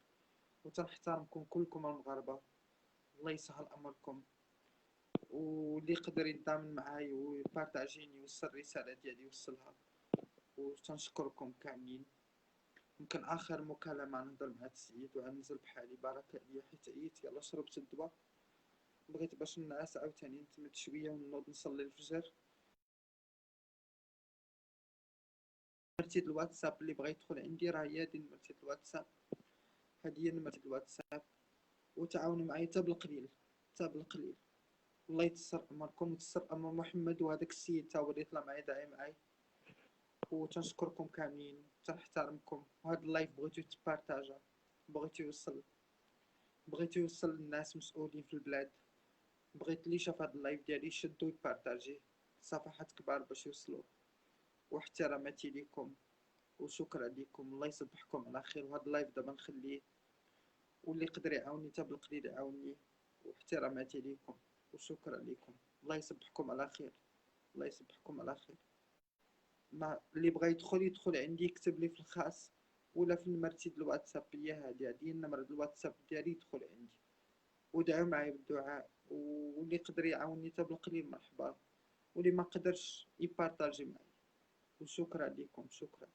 وتنحترمكم كلكم المغاربه. الله يسهل امركم واللي يقدر يتضامن معايا ويبارطاجيني ويوصل الرساله ديالي يوصلها. وتنشكركم كاملين. يمكن اخر مكالمه نهضر مع السيد وغنزل بحالي بركه عليا حيت عييت يلا شربت الدواء. بغيت باش نعس عاوتاني نتمد شويه ونوض نصلي الفجر. نمرتي الواتساب اللي بغى يدخل عندي راه هي هادي نمرتي الواتساب. هادي هي نمرتي الواتساب وتعاونوا معايا حتى بالقليل حتى بالقليل. الله يتسر امركم ويتسر امر محمد وهذاك السيد تا هو اللي يطلع معايا داعي معايا. وتنشكركم كاملين تنحترمكم. وهاد اللايف بغيتو تبارطاجا بغيتو يوصل للناس مسؤولين في البلاد. بغيت اللي شاف هاد اللايف ديالي يشدو يبارطاجيه صفحات كبار باش يوصلوا. واحتراماتي ليكم وشكرا لكم. الله يصبحكم على خير. وهاد اللايف دابا نخليه واللي يقدر يعاوني حتى بالقليل يعاوني. واحتراماتي ليكم وشكرا لكم. الله يصبحكم على خير الله يصبحكم على خير. ما اللي بغى يدخل عندي يكتب لي في الخاص ولا في نمرتي الواتساب هي هادي النمرة الواتساب ديالي يدخل عندي ودعوا معايا بالدعاء. واللي يقدر يعاوني حتى بالقليل مرحبا واللي ما قدرش يبارطاجي معايا. وشكرا لكم شكرا.